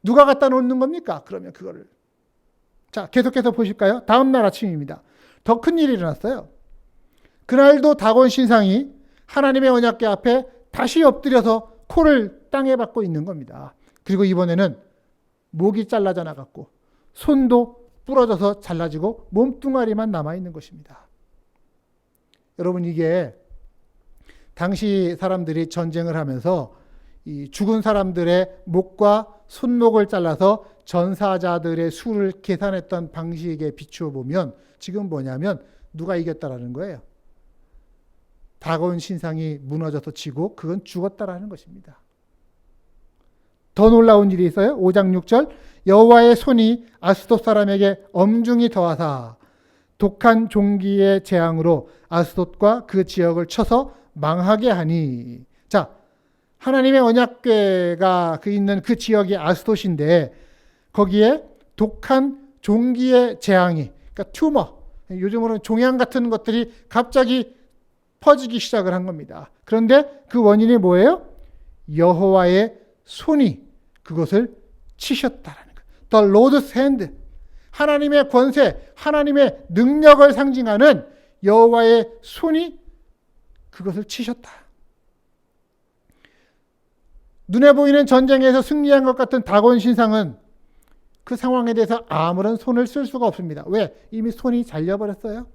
누가 갖다 놓는 겁니까? 그러면 그거를. 자, 계속해서 보실까요? 다음 날 아침입니다. 더 큰 일이 일어났어요. 그날도 다곤 신상이 하나님의 언약궤 앞에 다시 엎드려서 코를 땅에 박고 있는 겁니다. 그리고 이번에는 목이 잘라져 나갔고 손도 부러져서 잘라지고 몸뚱아리만 남아있는 것입니다. 여러분, 이게 당시 사람들이 전쟁을 하면서 이 죽은 사람들의 목과 손목을 잘라서 전사자들의 수를 계산했던 방식에 비추어 보면 지금 뭐냐면 누가 이겼다라는 거예요. 다곤 신상이 무너져서 지고 그건 죽었다라는 것입니다. 더 놀라운 일이 있어요. 5장 6절 여호와의 손이 아스돗 사람에게 엄중히 더하사 독한 종기의 재앙으로 아스돗과 그 지역을 쳐서 망하게 하니. 자, 하나님의 언약궤가 있는 그 지역이 아스돗인데 거기에 독한 종기의 재앙이, 그러니까 튜머, 요즘으로는 종양 같은 것들이 갑자기 퍼지기 시작을 한 겁니다. 그런데 그 원인이 뭐예요? 여호와의 손이 그것을 치셨다라는 거예요. The Lord's hand. 하나님의 권세, 하나님의 능력을 상징하는 여호와의 손이 그것을 치셨다. 눈에 보이는 전쟁에서 승리한 것 같은 다곤 신상은 그 상황에 대해서 아무런 손을 쓸 수가 없습니다. 왜? 이미 손이 잘려버렸어요.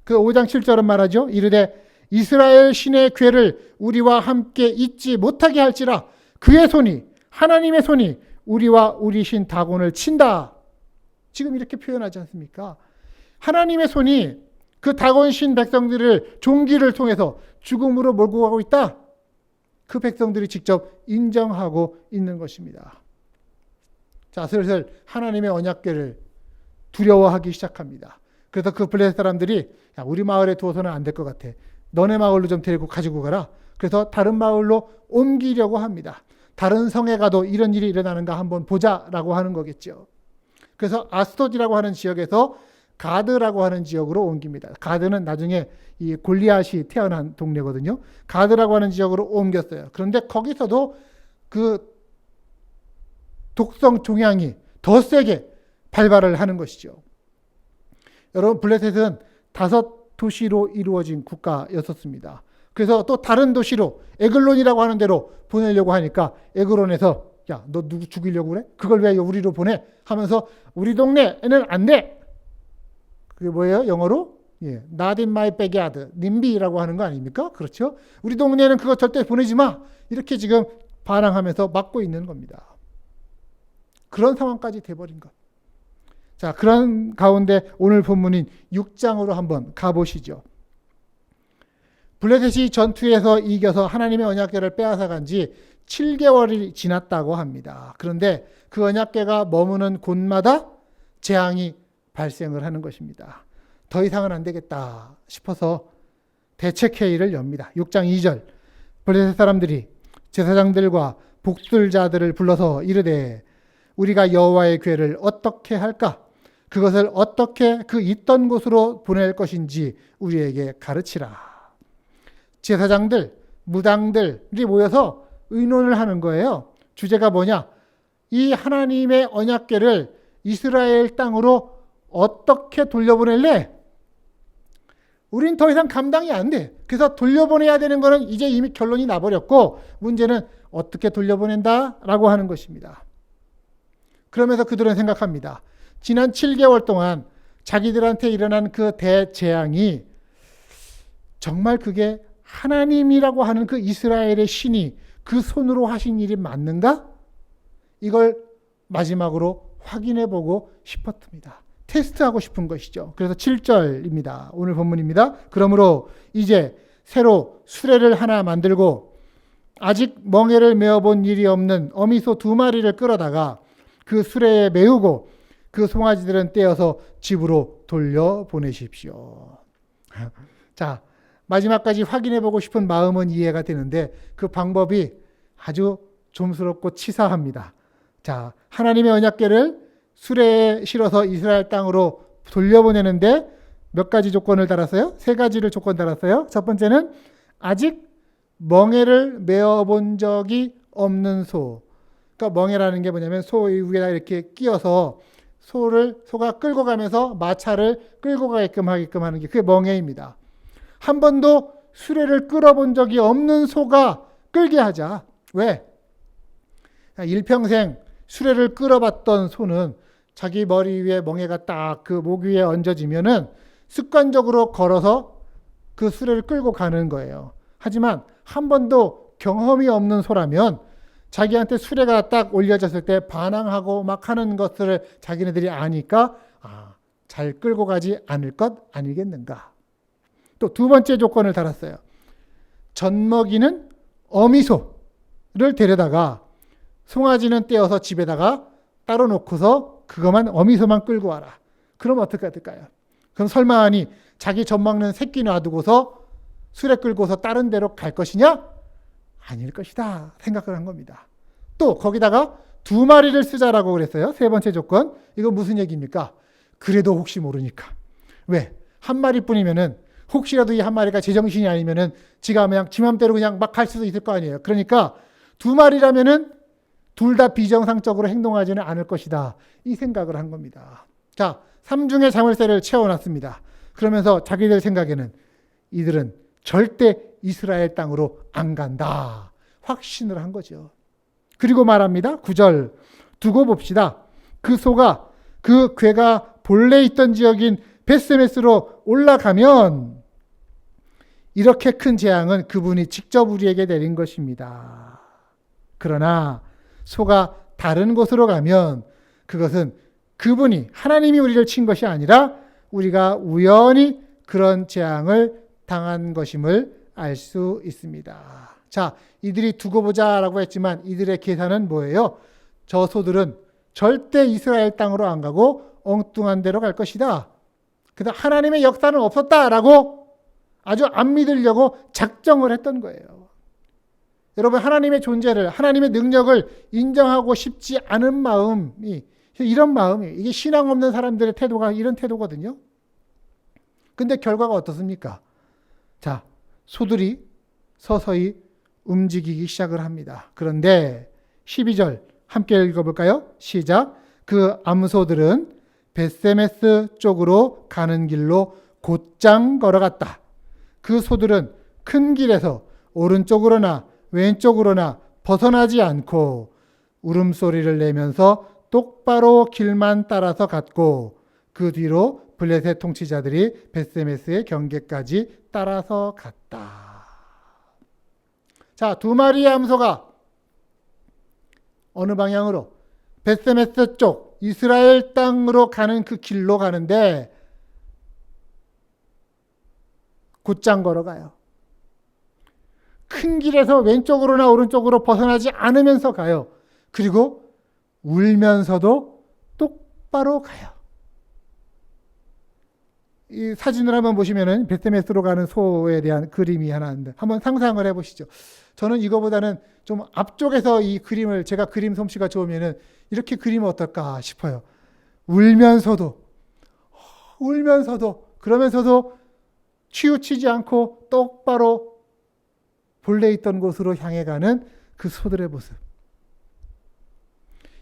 그 5장 7절은 말하죠. 이르되 이스라엘 신의 궤를 우리와 함께 잊지 못하게 할지라 그의 손이, 하나님의 손이 우리와 우리 신 다곤을 친다. 지금 이렇게 표현하지 않습니까? 하나님의 손이 그 다곤 신 백성들을 종기를 통해서 죽음으로 몰고 가고 있다. 그 백성들이 직접 인정하고 있는 것입니다. 자, 슬슬 하나님의 언약궤를 두려워하기 시작합니다. 그래서 그 블레셋 사람들이 야, 우리 마을에 두어서는 안 될 것 같아. 너네 마을로 좀 데리고 가지고 가라. 그래서 다른 마을로 옮기려고 합니다. 다른 성에 가도 이런 일이 일어나는가 한번 보자라고 하는 거겠죠. 그래서 아스돗이라고 하는 지역에서 가드라고 하는 지역으로 옮깁니다. 가드는 나중에 이 골리앗이 태어난 동네거든요. 가드라고 하는 지역으로 옮겼어요. 그런데 거기서도 그 독성 종양이 더 세게 발발을 하는 것이죠. 여러분, 블레셋은 5도시로 이루어진 국가였었습니다. 그래서 또 다른 도시로 에글론이라고 하는 데로 보내려고 하니까 에글론에서 야, 너 누구 죽이려고 그래? 그걸 왜 우리로 보내? 하면서 우리 동네에는 안 돼. 그게 뭐예요? 영어로? 예, not in my backyard. 님비라고 하는 거 아닙니까? 그렇죠? 우리 동네에는 그거 절대 보내지 마. 이렇게 지금 반항하면서 막고 있는 겁니다. 그런 상황까지 돼버린 것. 자, 그런 가운데 오늘 본문인 6장으로 한번 가보시죠. 블레셋이 전투에서 이겨서 하나님의 언약궤를 빼앗아간 지 7개월이 지났다고 합니다. 그런데 그 언약궤가 머무는 곳마다 재앙이 발생을 하는 것입니다. 더 이상은 안 되겠다 싶어서 대책회의를 엽니다. 6장 2절 블레셋 사람들이 제사장들과 복술자들을 불러서 이르되 우리가 여호와의 궤를 어떻게 할까? 그것을 어떻게 그 있던 곳으로 보낼 것인지 우리에게 가르치라. 제사장들, 무당들이 모여서 의논을 하는 거예요. 주제가 뭐냐? 이 하나님의 언약궤를 이스라엘 땅으로 어떻게 돌려보낼래? 우린 더 이상 감당이 안 돼. 그래서 돌려보내야 되는 거는 이제 이미 결론이 나버렸고 문제는 어떻게 돌려보낸다라고 하는 것입니다. 그러면서 그들은 생각합니다. 지난 7개월 동안 자기들한테 일어난 그 대재앙이 정말 그게 하나님이라고 하는 그 이스라엘의 신이 그 손으로 하신 일이 맞는가? 이걸 마지막으로 확인해 보고 싶었습니다. 테스트하고 싶은 것이죠. 그래서 7절입니다. 오늘 본문입니다. 그러므로 이제 새로 수레를 하나 만들고 아직 멍에를 메어본 일이 없는 어미소 2마리를 끌어다가 그 수레에 메우고 그 송아지들은 떼어서 집으로 돌려보내십시오. 자, 마지막까지 확인해보고 싶은 마음은 이해가 되는데 그 방법이 아주 좀스럽고 치사합니다. 자, 하나님의 언약궤를 수레에 실어서 이스라엘 땅으로 돌려보내는데 몇 가지 조건을 달았어요? 3가지를 조건 달았어요. 첫 번째는 아직 멍에를 메어본 적이 없는 소. 그러니까 멍에라는 게 뭐냐면 소 위에다 이렇게 끼워서 소가 끌고 가면서 마차를 끌고 가게끔 하는 게 그게 멍에입니다. 한 번도 수레를 끌어본 적이 없는 소가 끌게 하자. 왜? 일평생 수레를 끌어봤던 소는 자기 머리 위에 멍에가 딱 그 목 위에 얹어지면은 습관적으로 걸어서 그 수레를 끌고 가는 거예요. 하지만 한 번도 경험이 없는 소라면 자기한테 수레가 딱 올려졌을 때 반항하고 막 하는 것을 자기네들이 아니까 잘 끌고 가지 않을 것 아니겠는가. 또 2번째 조건을 달았어요. 젖먹이는 어미소를 데려다가 송아지는 떼어서 집에다가 따로 놓고서 그것만 어미소만 끌고 와라. 그럼 어떻게 될까요? 그럼 설마 아니 자기 젖먹는 새끼 놔두고서 수레 끌고서 다른 데로 갈 것이냐? 아닐 것이다 생각을 한 겁니다. 또 거기다가 2마리를 쓰자라고 그랬어요. 3번째 조건. 이거 무슨 얘기입니까? 그래도 혹시 모르니까. 왜? 1마리뿐이면은 혹시라도 이 1마리가 제정신이 아니면은 지가 그냥 지 맘대로 그냥 막 갈 수도 있을 거 아니에요. 그러니까 2마리라면은 둘 다 비정상적으로 행동하지는 않을 것이다. 이 생각을 한 겁니다. 자, 삼중의 자물쇠를 채워놨습니다. 그러면서 자기들 생각에는 이들은 절대 이스라엘 땅으로 안 간다. 확신을 한 거죠. 그리고 말합니다. 9절 두고 봅시다. 그 소가 그 궤가 본래 있던 지역인 벳세메스로 올라가면 이렇게 큰 재앙은 그분이 직접 우리에게 내린 것입니다. 그러나 소가 다른 곳으로 가면 그것은 그분이 하나님이 우리를 친 것이 아니라 우리가 우연히 그런 재앙을 당한 것임을 알 수 있습니다. 자, 이들이 두고 보자라고 했지만 이들의 계산은 뭐예요? 저 소들은 절대 이스라엘 땅으로 안 가고 엉뚱한 데로 갈 것이다. 그다음 하나님의 역사는 없었다라고 아주 안 믿으려고 작정을 했던 거예요. 여러분, 하나님의 존재를, 하나님의 능력을 인정하고 싶지 않은 마음이, 이런 마음이, 이게 신앙 없는 사람들의 태도가 이런 태도거든요. 근데 결과가 어떻습니까? 자, 소들이 서서히 움직이기 시작을 합니다. 그런데 12절 함께 읽어볼까요? 시작. 그 암소들은 벳세메스 쪽으로 가는 길로 곧장 걸어갔다. 그 소들은 큰 길에서 오른쪽으로나 왼쪽으로나 벗어나지 않고 울음소리를 내면서 똑바로 길만 따라서 갔고 그 뒤로 블레셋 통치자들이 벳세메스의 경계까지 따라서 갔다. 자, 두 마리의 암소가 어느 방향으로? 벳세메스 쪽 이스라엘 땅으로 가는 그 길로 가는데 곧장 걸어가요. 큰 길에서 왼쪽으로나 오른쪽으로 벗어나지 않으면서 가요. 그리고 울면서도 똑바로 가요. 이 사진을 한번 보시면은 벳세메스로 가는 소에 대한 그림이 하나 있는데 한번 상상을 해보시죠. 저는 이거보다는 좀 앞쪽에서 이 그림을, 제가 그림 솜씨가 좋으면은 이렇게 그리면 어떨까 싶어요. 울면서도 그러면서도 치우치지 않고 똑바로 본래 있던 곳으로 향해 가는 그 소들의 모습.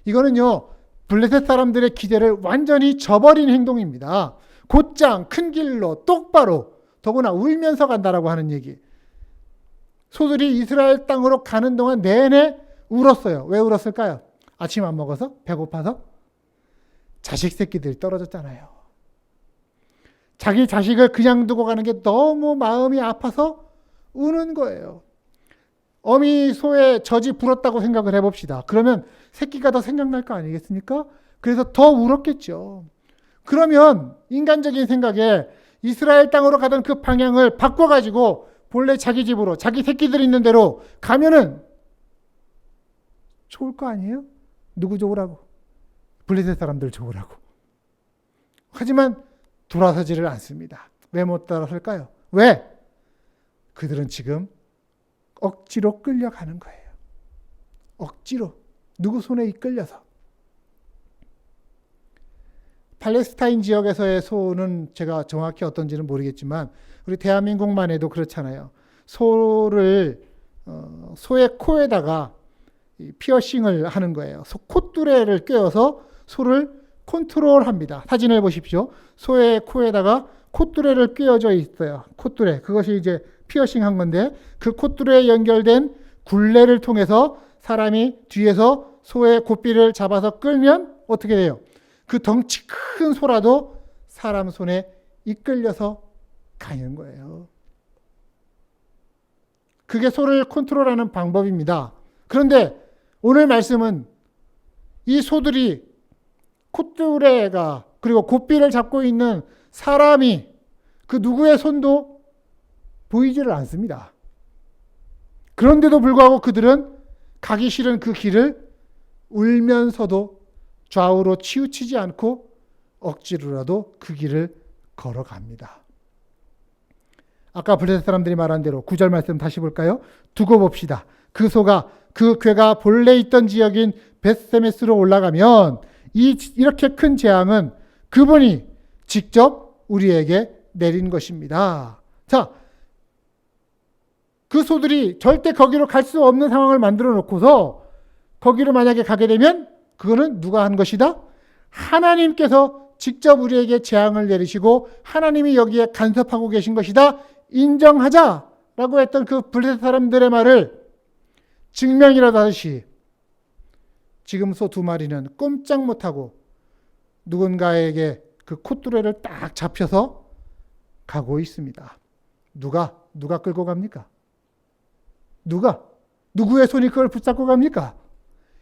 이거는요, 블레셋 사람들의 기대를 완전히 저버린 행동입니다. 곧장 큰 길로 똑바로, 더구나 울면서 간다라고 하는 얘기. 소들이 이스라엘 땅으로 가는 동안 내내 울었어요. 왜 울었을까요? 아침 안 먹어서? 배고파서? 자식 새끼들 떨어졌잖아요. 자기 자식을 그냥 두고 가는 게 너무 마음이 아파서 우는 거예요. 어미 소의 젖이 불었다고 생각을 해봅시다. 그러면 새끼가 더 생각날 거 아니겠습니까? 그래서 더 울었겠죠. 그러면 인간적인 생각에 이스라엘 땅으로 가던 그 방향을 바꿔가지고 본래 자기 집으로, 자기 새끼들 있는 대로 가면은 좋을 거 아니에요? 누구 좋으라고? 블레셋 사람들 좋으라고. 하지만 돌아서지를 않습니다. 왜 못 돌아설까요? 왜? 그들은 지금 억지로 끌려가는 거예요. 억지로. 누구 손에 이끌려서. 팔레스타인 지역에서의 소는 제가 정확히 어떤지는 모르겠지만 우리 대한민국만 해도 그렇잖아요. 소의 코에다가 피어싱을 하는 거예요. 콧뚜레를 꿰어서 소를 컨트롤합니다. 사진을 보십시오. 소의 코에다가 콧뚜레를 꿰어져 있어요. 콧뚜레. 그것이 이제 피어싱 한 건데 그 콧뚜레에 연결된 굴레를 통해서 사람이 뒤에서 소의 고삐를 잡아서 끌면 어떻게 돼요? 그 덩치 큰 소라도 사람 손에 이끌려서 가는 거예요. 그게 소를 컨트롤하는 방법입니다. 그런데 오늘 말씀은 이 소들이 콧뚜레가 그리고 고삐를 잡고 있는 사람이 그 누구의 손도 보이지를 않습니다. 그런데도 불구하고 그들은 가기 싫은 그 길을 울면서도 좌우로 치우치지 않고 억지로라도 그 길을 걸어갑니다. 아까 블레셋 사람들이 말한 대로 9절 말씀 다시 볼까요? 두고 봅시다. 그 소가 그 궤가 본래 있던 지역인 벳세메스로 올라가면 이렇게 큰 재앙은 그분이 직접 우리에게 내린 것입니다. 자, 그 소들이 절대 거기로 갈 수 없는 상황을 만들어 놓고서 거기를 만약에 가게 되면 그거는 누가 한 것이다? 하나님께서 직접 우리에게 재앙을 내리시고 하나님이 여기에 간섭하고 계신 것이다. 인정하자라고 했던 그 블레셋 사람들의 말을 증명이라도 하듯이 지금 소 두 마리는 꼼짝 못하고 누군가에게 그 콧뚜레를 딱 잡혀서 가고 있습니다. 누가 끌고 갑니까? 누구의 손이 그걸 붙잡고 갑니까?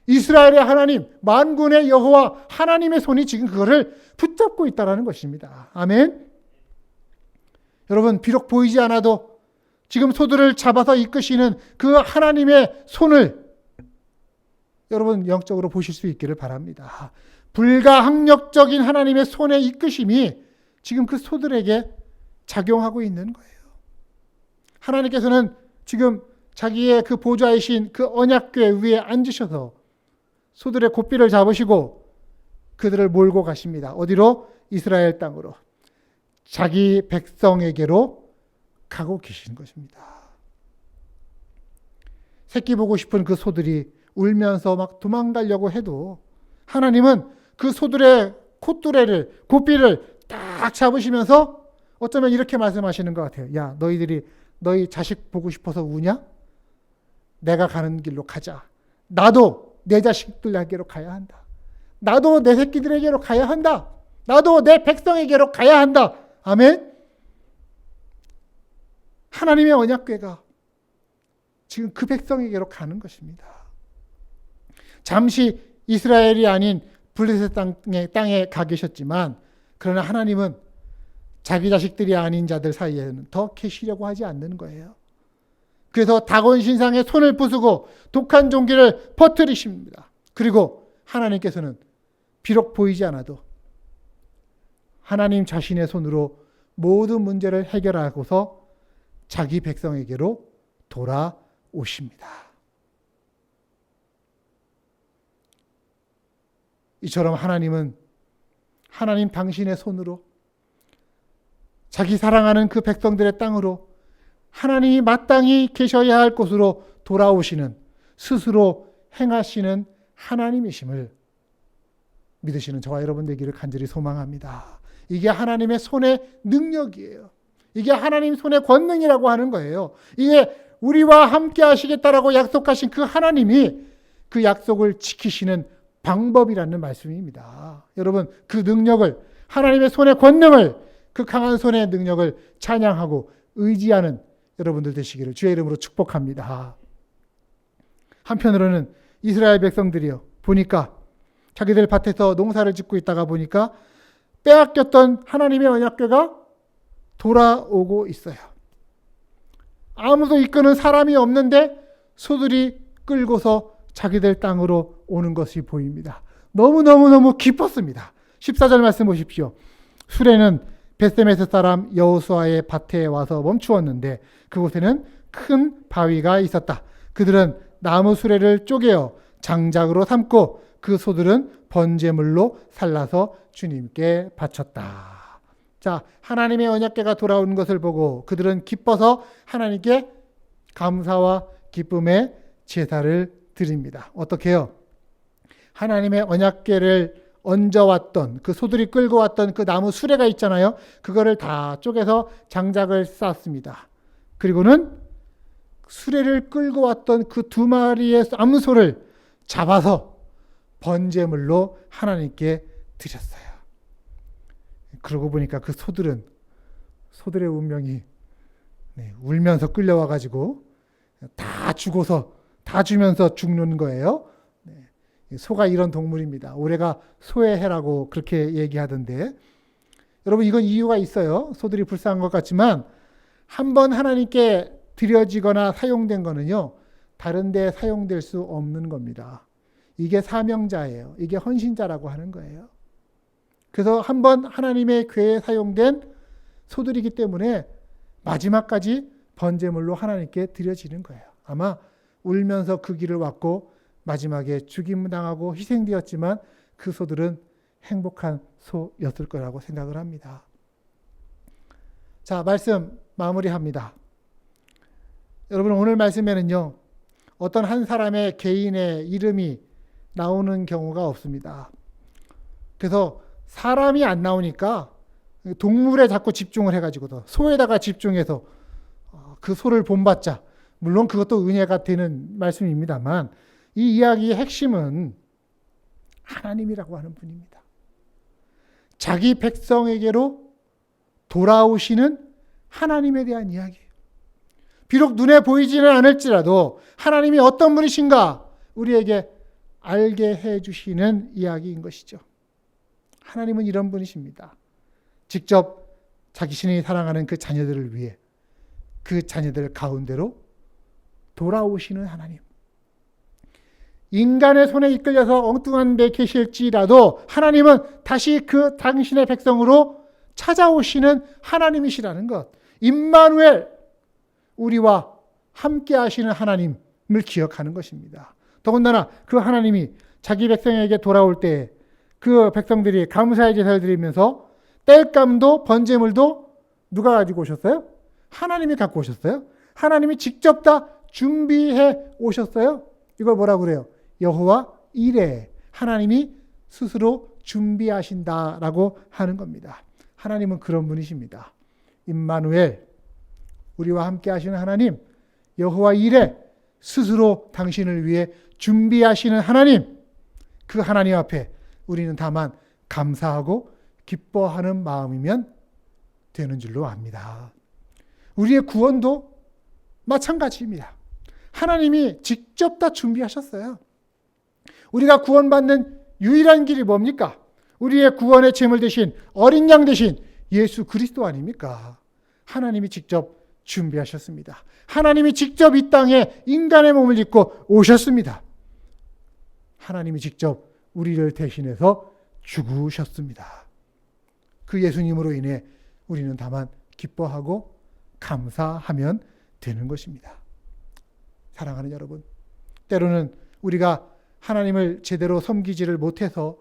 이스라엘의 하나님, 만군의 여호와 하나님의 손이 지금 그거를 붙잡고 있다는 것입니다. 아멘. 여러분, 비록 보이지 않아도 지금 소들을 잡아서 이끄시는 그 하나님의 손을 여러분 영적으로 보실 수 있기를 바랍니다. 불가항력적인 하나님의 손의 이끄심이 지금 그 소들에게 작용하고 있는 거예요. 하나님께서는 지금 자기의 그 보좌이신 그 언약궤 위에 앉으셔서 소들의 고삐를 잡으시고 그들을 몰고 가십니다. 어디로? 이스라엘 땅으로. 자기 백성에게로 가고 계신 것입니다. 새끼 보고 싶은 그 소들이 울면서 막 도망가려고 해도 하나님은 그 소들의 콧뚜레를, 고삐를 딱 잡으시면서 어쩌면 이렇게 말씀하시는 것 같아요. 야, 너희 자식 보고 싶어서 우냐? 내가 가는 길로 가자. 나도 내 자식들에게로 가야 한다. 나도 내 새끼들에게로 가야 한다. 나도 내 백성에게로 가야 한다. 아멘. 하나님의 언약궤가 지금 그 백성에게로 가는 것입니다. 잠시 이스라엘이 아닌 블레셋 땅에 가 계셨지만 그러나 하나님은 자기 자식들이 아닌 자들 사이에는 더 계시려고 하지 않는 거예요. 그래서 다곤 신상에 손을 부수고 독한 종기를 퍼뜨리십니다. 그리고 하나님께서는 비록 보이지 않아도 하나님 자신의 손으로 모든 문제를 해결하고서 자기 백성에게로 돌아오십니다. 이처럼 하나님 당신의 손으로 자기 사랑하는 그 백성들의 땅으로 하나님이 마땅히 계셔야 할 곳으로 돌아오시는 스스로 행하시는 하나님이심을 믿으시는 저와 여러분 되기를 간절히 소망합니다. 이게 하나님의 손의 능력이에요. 이게 하나님 손의 권능이라고 하는 거예요. 이게 우리와 함께 하시겠다라고 약속하신 그 하나님이 그 약속을 지키시는 방법이라는 말씀입니다. 여러분, 그 능력을, 하나님의 손의 권능을, 그 강한 손의 능력을 찬양하고 의지하는 여러분들 되시기를 주의 이름으로 축복합니다. 한편으로는 이스라엘 백성들이요, 보니까 자기들 밭에서 농사를 짓고 있다가 보니까 빼앗겼던 하나님의 언약궤가 돌아오고 있어요. 아무도 이끄는 사람이 없는데 소들이 끌고서 자기들 땅으로 오는 것이 보입니다. 너무너무 기뻤습니다. 14절 말씀 보십시오. 수레는 벳세메스 사람 여호수아의 밭에 와서 멈추었는데 그곳에는 큰 바위가 있었다. 그들은 나무 수레를 쪼개어 장작으로 삼고 그 소들은 번제물로 살라서 주님께 바쳤다. 자, 하나님의 언약궤가 돌아오는 것을 보고 그들은 기뻐서 하나님께 감사와 기쁨의 제사를 드립니다. 어떻게 해요? 하나님의 언약궤를 얹어왔던 그 소들이 끌고 왔던 그 나무 수레가 있잖아요. 그거를 다 쪼개서 장작을 쌓았습니다. 그리고는 수레를 끌고 왔던 그 두 마리의 암소를 잡아서 번제물로 하나님께 드렸어요. 그러고 보니까 그 소들의 운명이 울면서 끌려와가지고 다 죽어서 다 주면서 죽는 거예요. 소가 이런 동물입니다. 올해가 소의 해라고 그렇게 얘기하던데, 여러분 이건 이유가 있어요. 소들이 불쌍한 것 같지만 한번 하나님께 드려지거나 사용된 거는요, 다른 데 사용될 수 없는 겁니다. 이게 사명자예요. 이게 헌신자라고 하는 거예요. 그래서 한번 하나님의 궤에 사용된 소들이기 때문에 마지막까지 번제물로 하나님께 드려지는 거예요. 아마 울면서 그 길을 왔고 마지막에 죽임당하고 희생되었지만 그 소들은 행복한 소였을 거라고 생각을 합니다. 자, 말씀 마무리합니다. 여러분, 오늘 말씀에는요, 어떤 한 사람의 개인의 이름이 나오는 경우가 없습니다. 그래서 사람이 안 나오니까 동물에 자꾸 집중을 해가지고 소에다가 집중해서 그 소를 본받자. 물론 그것도 은혜가 되는 말씀입니다만 이 이야기의 핵심은 하나님이라고 하는 분입니다. 자기 백성에게로 돌아오시는 하나님에 대한 이야기예요. 비록 눈에 보이지는 않을지라도 하나님이 어떤 분이신가 우리에게 알게 해주시는 이야기인 것이죠. 하나님은 이런 분이십니다. 직접 자신이 사랑하는 그 자녀들을 위해 그 자녀들 가운데로 돌아오시는 하나님. 인간의 손에 이끌려서 엉뚱한 데 계실지라도 하나님은 다시 그 당신의 백성으로 찾아오시는 하나님이시라는 것. 임마누엘, 우리와 함께 하시는 하나님을 기억하는 것입니다. 더군다나 그 하나님이 자기 백성에게 돌아올 때 그 백성들이 감사의 제사를 드리면서 땔감도 번제물도 누가 가지고 오셨어요? 하나님이 갖고 오셨어요. 하나님이 직접 다 준비해 오셨어요. 이걸 뭐라고 그래요? 여호와 이레, 하나님이 스스로 준비하신다라고 하는 겁니다. 하나님은 그런 분이십니다. 임마누엘, 우리와 함께 하시는 하나님, 여호와 이레, 스스로 당신을 위해 준비하시는 하나님, 그 하나님 앞에 우리는 다만 감사하고 기뻐하는 마음이면 되는 줄로 압니다. 우리의 구원도 마찬가지입니다. 하나님이 직접 다 준비하셨어요. 우리가 구원받는 유일한 길이 뭡니까? 우리의 구원의 제물 대신 어린 양 대신 예수 그리스도 아닙니까? 하나님이 직접 준비하셨습니다. 하나님이 직접 이 땅에 인간의 몸을 입고 오셨습니다. 하나님이 직접 우리를 대신해서 죽으셨습니다. 그 예수님으로 인해 우리는 다만 기뻐하고 감사하면 되는 것입니다. 사랑하는 여러분, 때로는 우리가 하나님을 제대로 섬기지를 못해서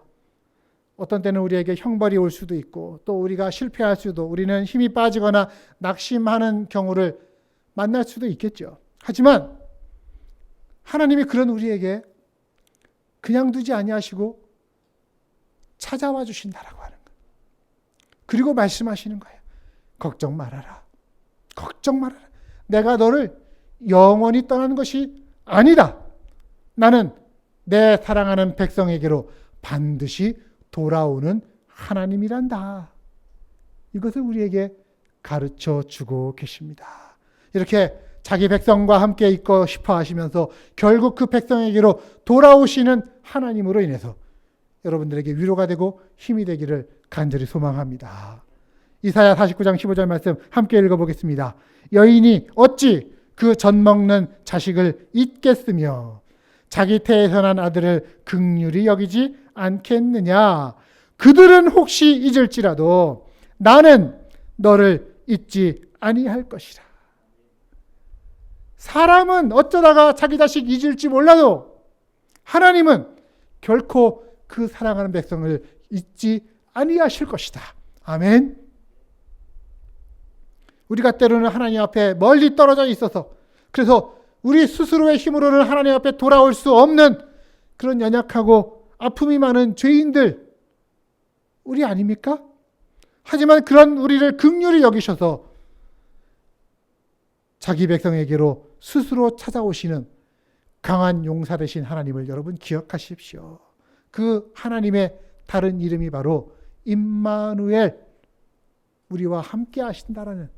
어떤 때는 우리에게 형벌이 올 수도 있고 또 우리가 실패할 수도, 우리는 힘이 빠지거나 낙심하는 경우를 만날 수도 있겠죠. 하지만 하나님이 그런 우리에게 그냥 두지 아니하시고 찾아와 주신다라고 하는 거예요. 그리고 말씀하시는 거예요. 걱정 말아라. 걱정 말아라. 내가 너를 영원히 떠난 것이 아니다. 나는 내 사랑하는 백성에게로 반드시 돌아오는 하나님이란다. 이것을 우리에게 가르쳐 주고 계십니다. 이렇게 자기 백성과 함께 있고 싶어 하시면서 결국 그 백성에게로 돌아오시는 하나님으로 인해서 여러분들에게 위로가 되고 힘이 되기를 간절히 소망합니다. 이사야 49장 15절 말씀 함께 읽어보겠습니다. 여인이 어찌 그 젖먹는 자식을 잊겠으며 자기 태에서 난 아들을 긍휼히 여기지 않겠느냐. 그들은 혹시 잊을지라도 나는 너를 잊지 아니할 것이라. 사람은 어쩌다가 자기 자식 잊을지 몰라도 하나님은 결코 그 사랑하는 백성을 잊지 아니하실 것이다. 아멘. 우리가 때로는 하나님 앞에 멀리 떨어져 있어서 그래서 우리 스스로의 힘으로는 하나님 앞에 돌아올 수 없는 그런 연약하고 아픔이 많은 죄인들 우리 아닙니까? 하지만 그런 우리를 긍휼히 여기셔서 자기 백성에게로 스스로 찾아오시는 강한 용사 되신 하나님을 여러분 기억하십시오. 그 하나님의 다른 이름이 바로 임마누엘, 우리와 함께 하신다라는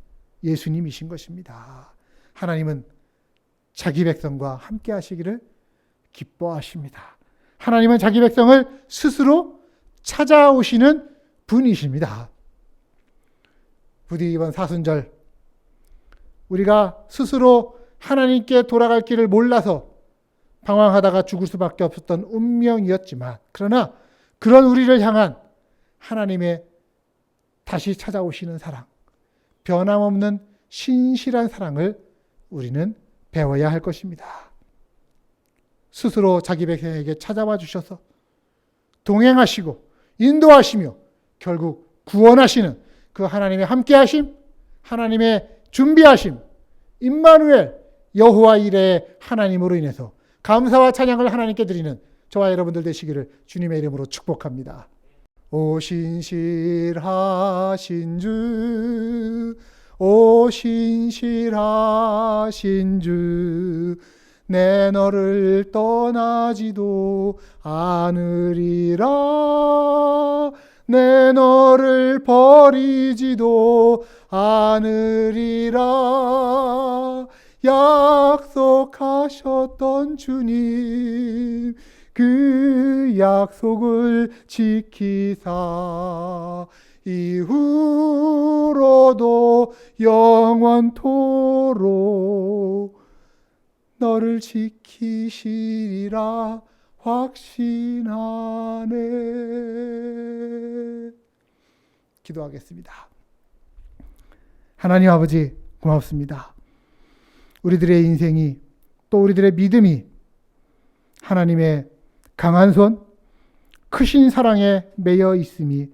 예수님이신 것입니다. 하나님은 자기 백성과 함께 하시기를 기뻐하십니다. 하나님은 자기 백성을 스스로 찾아오시는 분이십니다. 부디 이번 사순절 우리가 스스로 하나님께 돌아갈 길을 몰라서 방황하다가 죽을 수밖에 없었던 운명이었지만 그러나 그런 우리를 향한 하나님의 다시 찾아오시는 사랑, 변함없는 신실한 사랑을 우리는 배워야 할 것입니다. 스스로 자기 백성에게 찾아와 주셔서 동행하시고 인도하시며 결국 구원하시는 그 하나님의 함께하심, 하나님의 준비하심, 임마누엘 여호와 이레의 하나님으로 인해서 감사와 찬양을 하나님께 드리는 저와 여러분들 되시기를 주님의 이름으로 축복합니다. 오 신실하신 주, 오 신실하신 주, 내 너를 떠나지도 않으리라. 내 너를 버리지도 않으리라. 약속하셨던 주님, 그 약속을 지키사 이후로도 영원토록 너를 지키시리라 확신하네. 기도하겠습니다. 하나님 아버지 고맙습니다. 우리들의 인생이 또 우리들의 믿음이 하나님의 강한 손, 크신 사랑에 매여 있음이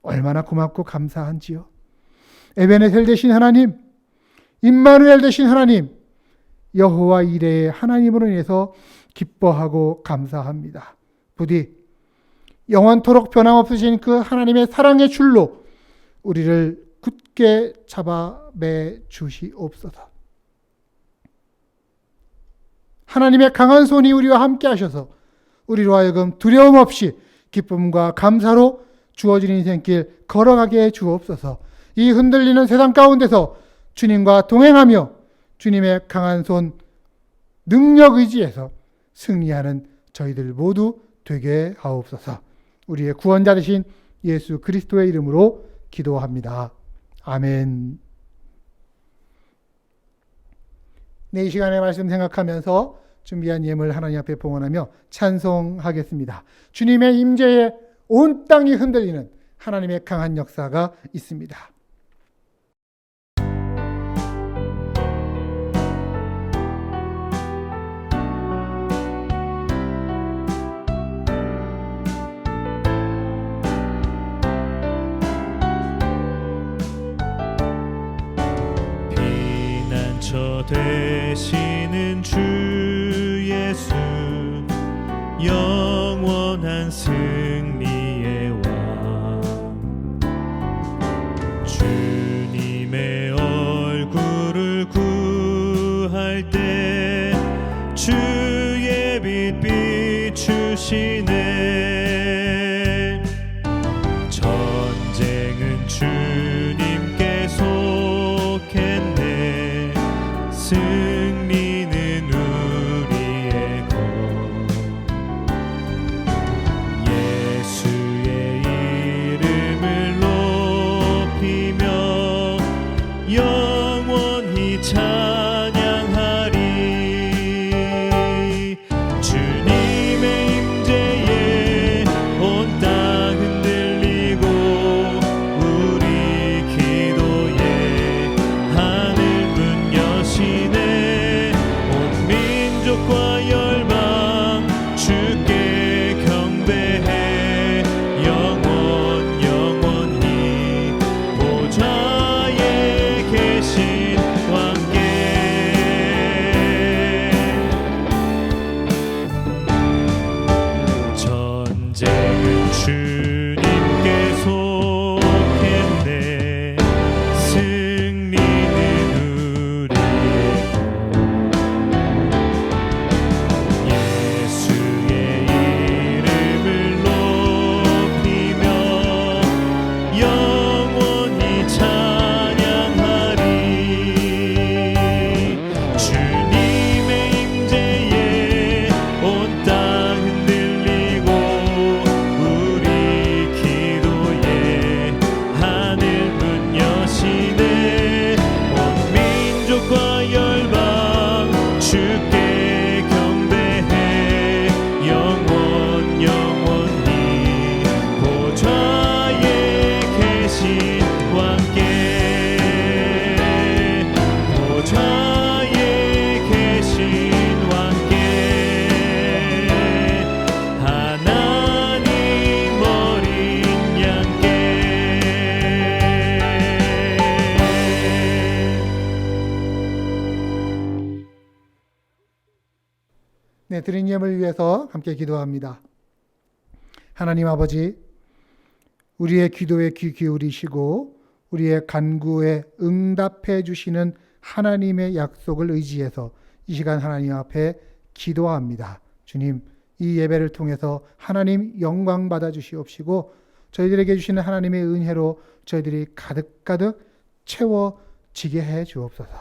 얼마나 고맙고 감사한지요. 에베네셀 되신 하나님, 임마누엘 되신 하나님, 여호와 이레의 하나님으로 인해서 기뻐하고 감사합니다. 부디 영원토록 변함없으신 그 하나님의 사랑의 줄로 우리를 굳게 잡아 매 주시옵소서. 하나님의 강한 손이 우리와 함께 하셔서 우리로 하여금 두려움 없이 기쁨과 감사로 주어진 인생길 걸어가게 해 주옵소서. 이 흔들리는 세상 가운데서 주님과 동행하며 주님의 강한 손 능력 의지에서 승리하는 저희들 모두 되게 하옵소서. 우리의 구원자 되신 예수 그리스도의 이름으로 기도합니다. 아멘. 이 시간의 말씀 생각하면서 준비한 예물 하나님 앞에 봉헌하며 찬송하겠습니다. 주님의 임재에 온 땅이 흔들리는 하나님의 강한 역사가 있습니다. 피난처 되시는 주 예수, 영원한 승리의 왕, 주님의 얼굴을 구할 때 주의 빛 비추시네. 전쟁은 주님께 속했네. 승리 네, 드린 예물 위해서 함께 기도합니다. 하나님 아버지, 우리의 기도에 귀 기울이시고 우리의 간구에 응답해 주시는 하나님의 약속을 의지해서 이 시간 하나님 앞에 기도합니다. 주님, 이 예배를 통해서 하나님 영광 받아 주시옵시고 저희들에게 주시는 하나님의 은혜로 저희들이 가득가득 채워지게 해 주옵소서.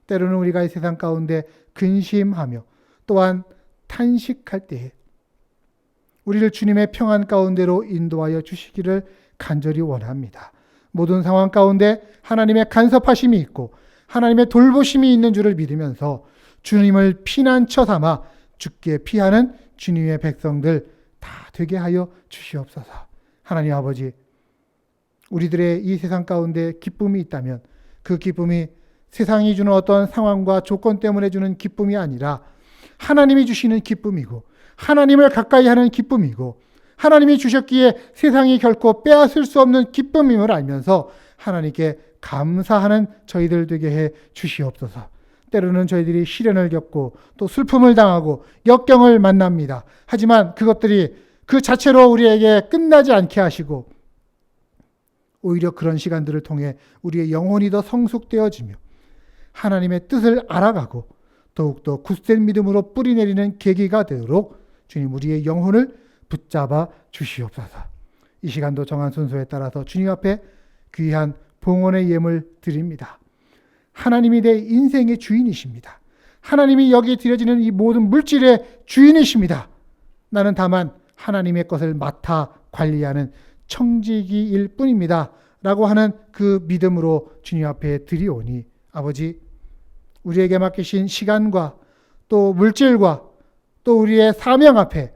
때로는 우리가 이 세상 가운데 근심하며 또한 탄식할 때에 우리를 주님의 평안 가운데로 인도하여 주시기를 간절히 원합니다. 모든 상황 가운데 하나님의 간섭하심이 있고 하나님의 돌보심이 있는 줄을 믿으면서 주님을 피난처 삼아 주께 피하는 주님의 백성들 다 되게 하여 주시옵소서. 하나님 아버지, 우리들의 이 세상 가운데 기쁨이 있다면 그 기쁨이 세상이 주는 어떤 상황과 조건 때문에 주는 기쁨이 아니라 하나님이 주시는 기쁨이고 하나님을 가까이 하는 기쁨이고 하나님이 주셨기에 세상이 결코 빼앗을 수 없는 기쁨임을 알면서 하나님께 감사하는 저희들 되게 해 주시옵소서. 때로는 저희들이 시련을 겪고 또 슬픔을 당하고 역경을 만납니다. 하지만 그것들이 그 자체로 우리에게 끝나지 않게 하시고 오히려 그런 시간들을 통해 우리의 영혼이 더 성숙되어지며 하나님의 뜻을 알아가고 더욱더 굳센 믿음으로 뿌리내리는 계기가 되도록 주님 우리의 영혼을 붙잡아 주시옵소서. 이 시간도 정한 순서에 따라서 주님 앞에 귀한 봉헌의 예물 드립니다. 하나님이 내 인생의 주인이십니다. 하나님이 여기에 드려지는 이 모든 물질의 주인이십니다. 나는 다만 하나님의 것을 맡아 관리하는 청지기일 뿐입니다. 라고 하는 그 믿음으로 주님 앞에 드리오니 아버지, 우리에게 맡기신 시간과 또 물질과 또 우리의 사명 앞에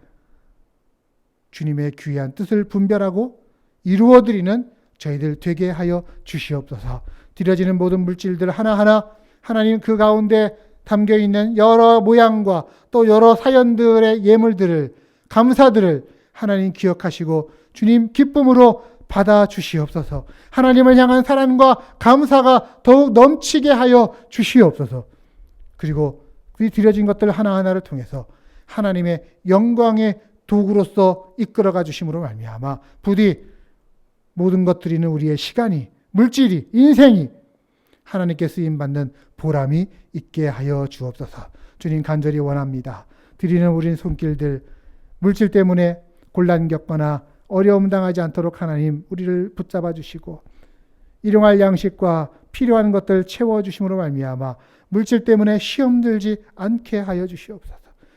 주님의 귀한 뜻을 분별하고 이루어드리는 저희들 되게 하여 주시옵소서. 드려지는 모든 물질들 하나하나 하나님 그 가운데 담겨있는 여러 모양과 또 여러 사연들의 예물들을 감사들을 하나님 기억하시고 주님 기쁨으로 받아 주시옵소서. 하나님을 향한 사랑과 감사가 더욱 넘치게 하여 주시옵소서. 그리고 그 드려진 것들 하나하나를 통해서 하나님의 영광의 도구로서 이끌어가 주심으로 말미암아 부디 모든 것 드리는 우리의 시간이, 물질이, 인생이 하나님께 쓰임받는 보람이 있게 하여 주옵소서. 주님 간절히 원합니다. 드리는 우린 손길들 물질 때문에 곤란 겪거나 어려움 당하지 않도록 하나님 우리를 붙잡아 주시고 일용할 양식과 필요한 것들 채워주심으로 말미암아 물질 때문에 시험 들지 않게 하여 주시옵소서.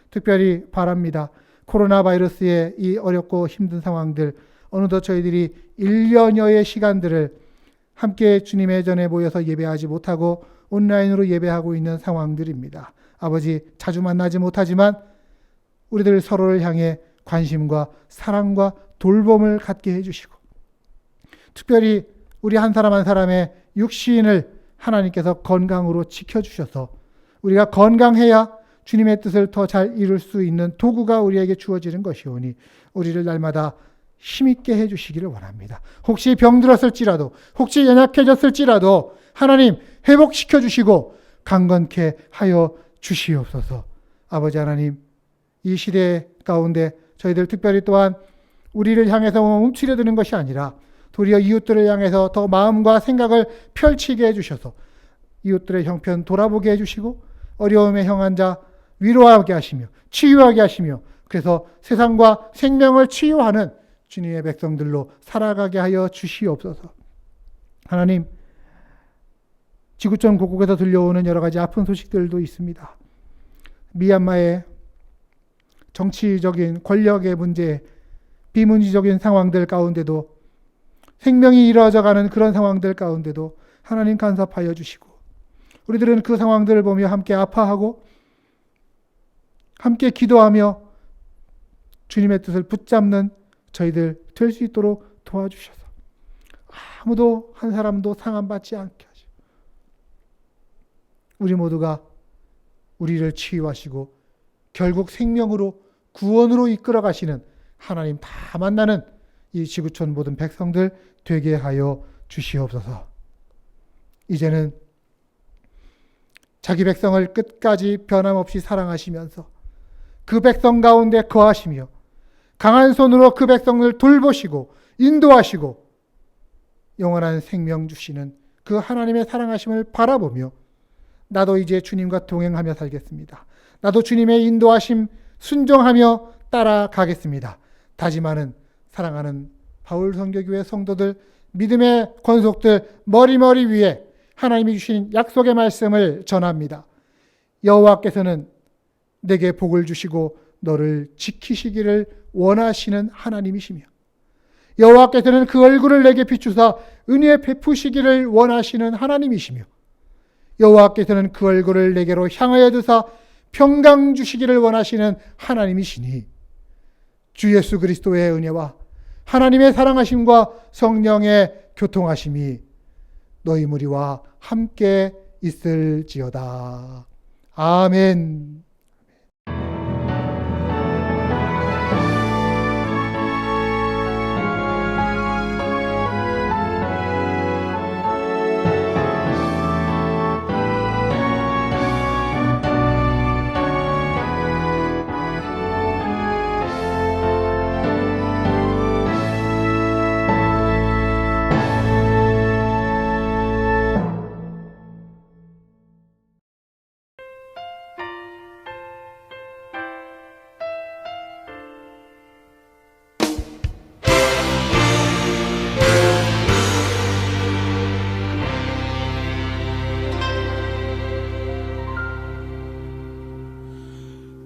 특별히 바랍니다. 코로나 바이러스의 이 어렵고 힘든 상황들 어느덧 저희들이 1년여의 시간들을 함께 주님의 전에 모여서 예배하지 못하고 온라인으로 예배하고 있는 상황들입니다. 아버지, 자주 만나지 못하지만 우리들 서로를 향해 관심과 사랑과 돌봄을 갖게 해주시고 특별히 우리 한 사람 한 사람의 육신을 하나님께서 건강으로 지켜주셔서 우리가 건강해야 주님의 뜻을 더 잘 이룰 수 있는 도구가 우리에게 주어지는 것이오니 우리를 날마다 힘있게 해주시기를 원합니다. 혹시 병들었을지라도 혹시 연약해졌을지라도 하나님 회복시켜주시고 강건케 하여 주시옵소서. 아버지 하나님, 이 시대 가운데 저희들 특별히 또한 우리를 향해서 움츠려드는 것이 아니라 도리어 이웃들을 향해서 더 마음과 생각을 펼치게 해주셔서 이웃들의 형편 돌아보게 해주시고 어려움에 형한 자 위로하게 하시며 치유하게 하시며 그래서 세상과 생명을 치유하는 주님의 백성들로 살아가게 하여 주시옵소서. 하나님, 지구촌 곳곳에서 들려오는 여러 가지 아픈 소식들도 있습니다. 미얀마의 정치적인 권력의 문제, 비문지적인 상황들 가운데도 생명이 이루어져가는 그런 상황들 가운데도 하나님 간섭하여 주시고 우리들은 그 상황들을 보며 함께 아파하고 함께 기도하며 주님의 뜻을 붙잡는 저희들 될 수 있도록 도와주셔서 아무도 한 사람도 상함받지 않게 하시고 우리 모두가 우리를 치유하시고 결국 생명으로 구원으로 이끌어 가시는 하나님 다 만나는 이 지구촌 모든 백성들 되게 하여 주시옵소서. 이제는 자기 백성을 끝까지 변함없이 사랑하시면서 그 백성 가운데 거하시며 강한 손으로 그 백성을 돌보시고 인도하시고 영원한 생명 주시는 그 하나님의 사랑하심을 바라보며 나도 이제 주님과 동행하며 살겠습니다. 나도 주님의 인도하심 순종하며 따라가겠습니다. 다짐하는 사랑하는 바울 선교교회 성도들, 믿음의 권속들 머리머리 위에 하나님이 주신 약속의 말씀을 전합니다. 여호와께서는 내게 복을 주시고 너를 지키시기를 원하시는 하나님이시며 여호와께서는 그 얼굴을 내게 비추사 은혜 베푸시기를 원하시는 하나님이시며 여호와께서는 그 얼굴을 내게로 향하여 드사 평강 주시기를 원하시는 하나님이시니 주 예수 그리스도의 은혜와 하나님의 사랑하심과 성령의 교통하심이 너희 무리와 함께 있을지어다. 아멘.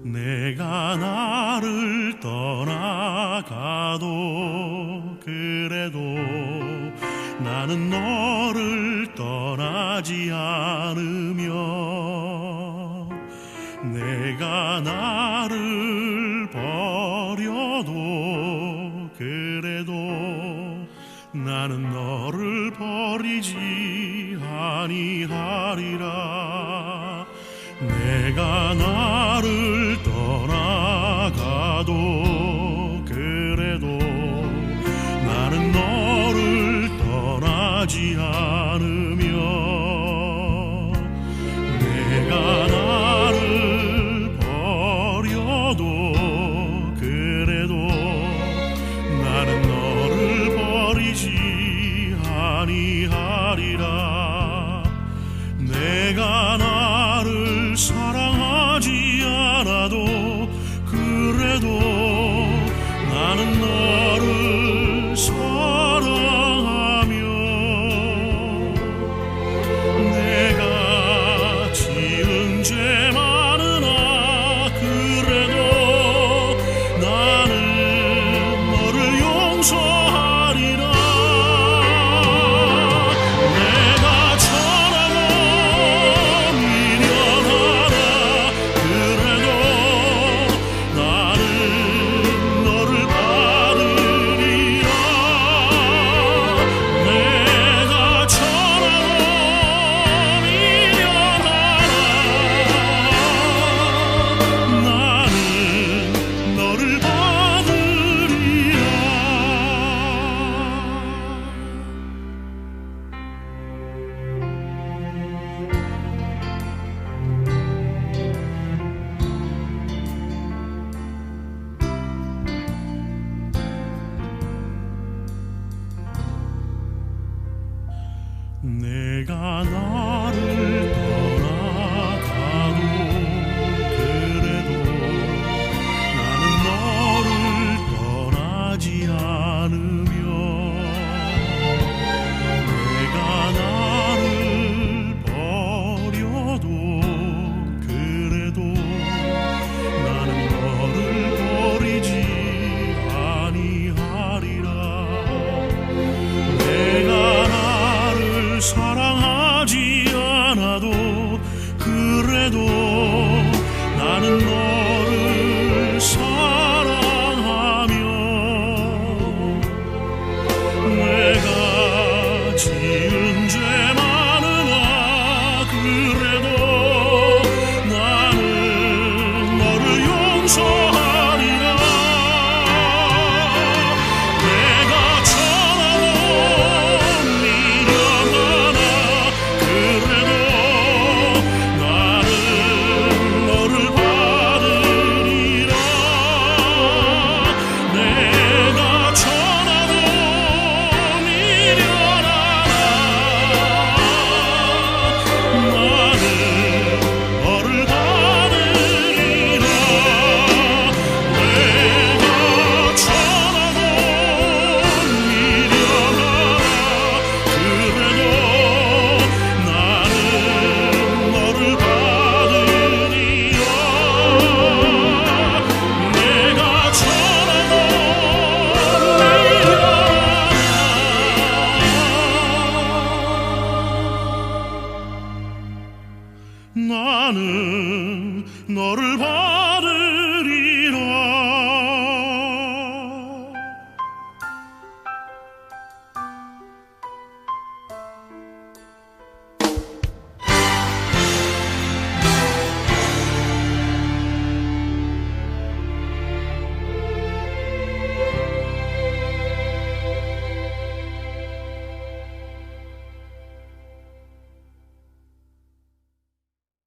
내가 나를 떠나가도 그래도 나는 너를 떠나지 않으며 내가 나를 버려도 그래도 나는 너를 버리지 아니하리라. 내가 나를 떠나가도 그래도 나는 너를 떠나지 않으며 내가 나를 버려도 그래도 나는 너를 버리지 아니하리라. 내가 나를 사랑하지 않아도 그래도 나는 너를 사랑하며 내가 지은 죄 많으나 그래도 나는 너를 용서하리라. 내가 천하고 미련하다 그래도 나는 너를 받으리라. 내가 천하고 미련하다 나는 너를 받으리라. 내가 나를 떠나가도 그래도 나는 너를 떠나지 않으며 내가 나를 버려도 그래도 나는 너를 버리지 아니하리라. 내가 나를 사랑하지 않아도 그래도 나는 너를 사랑하며 내가 지은 죄 많으나 그래도 나는 너를 용서하리라. 내가 천하고 미련하나 그래도 나는 너를 받으리라. 나는 너를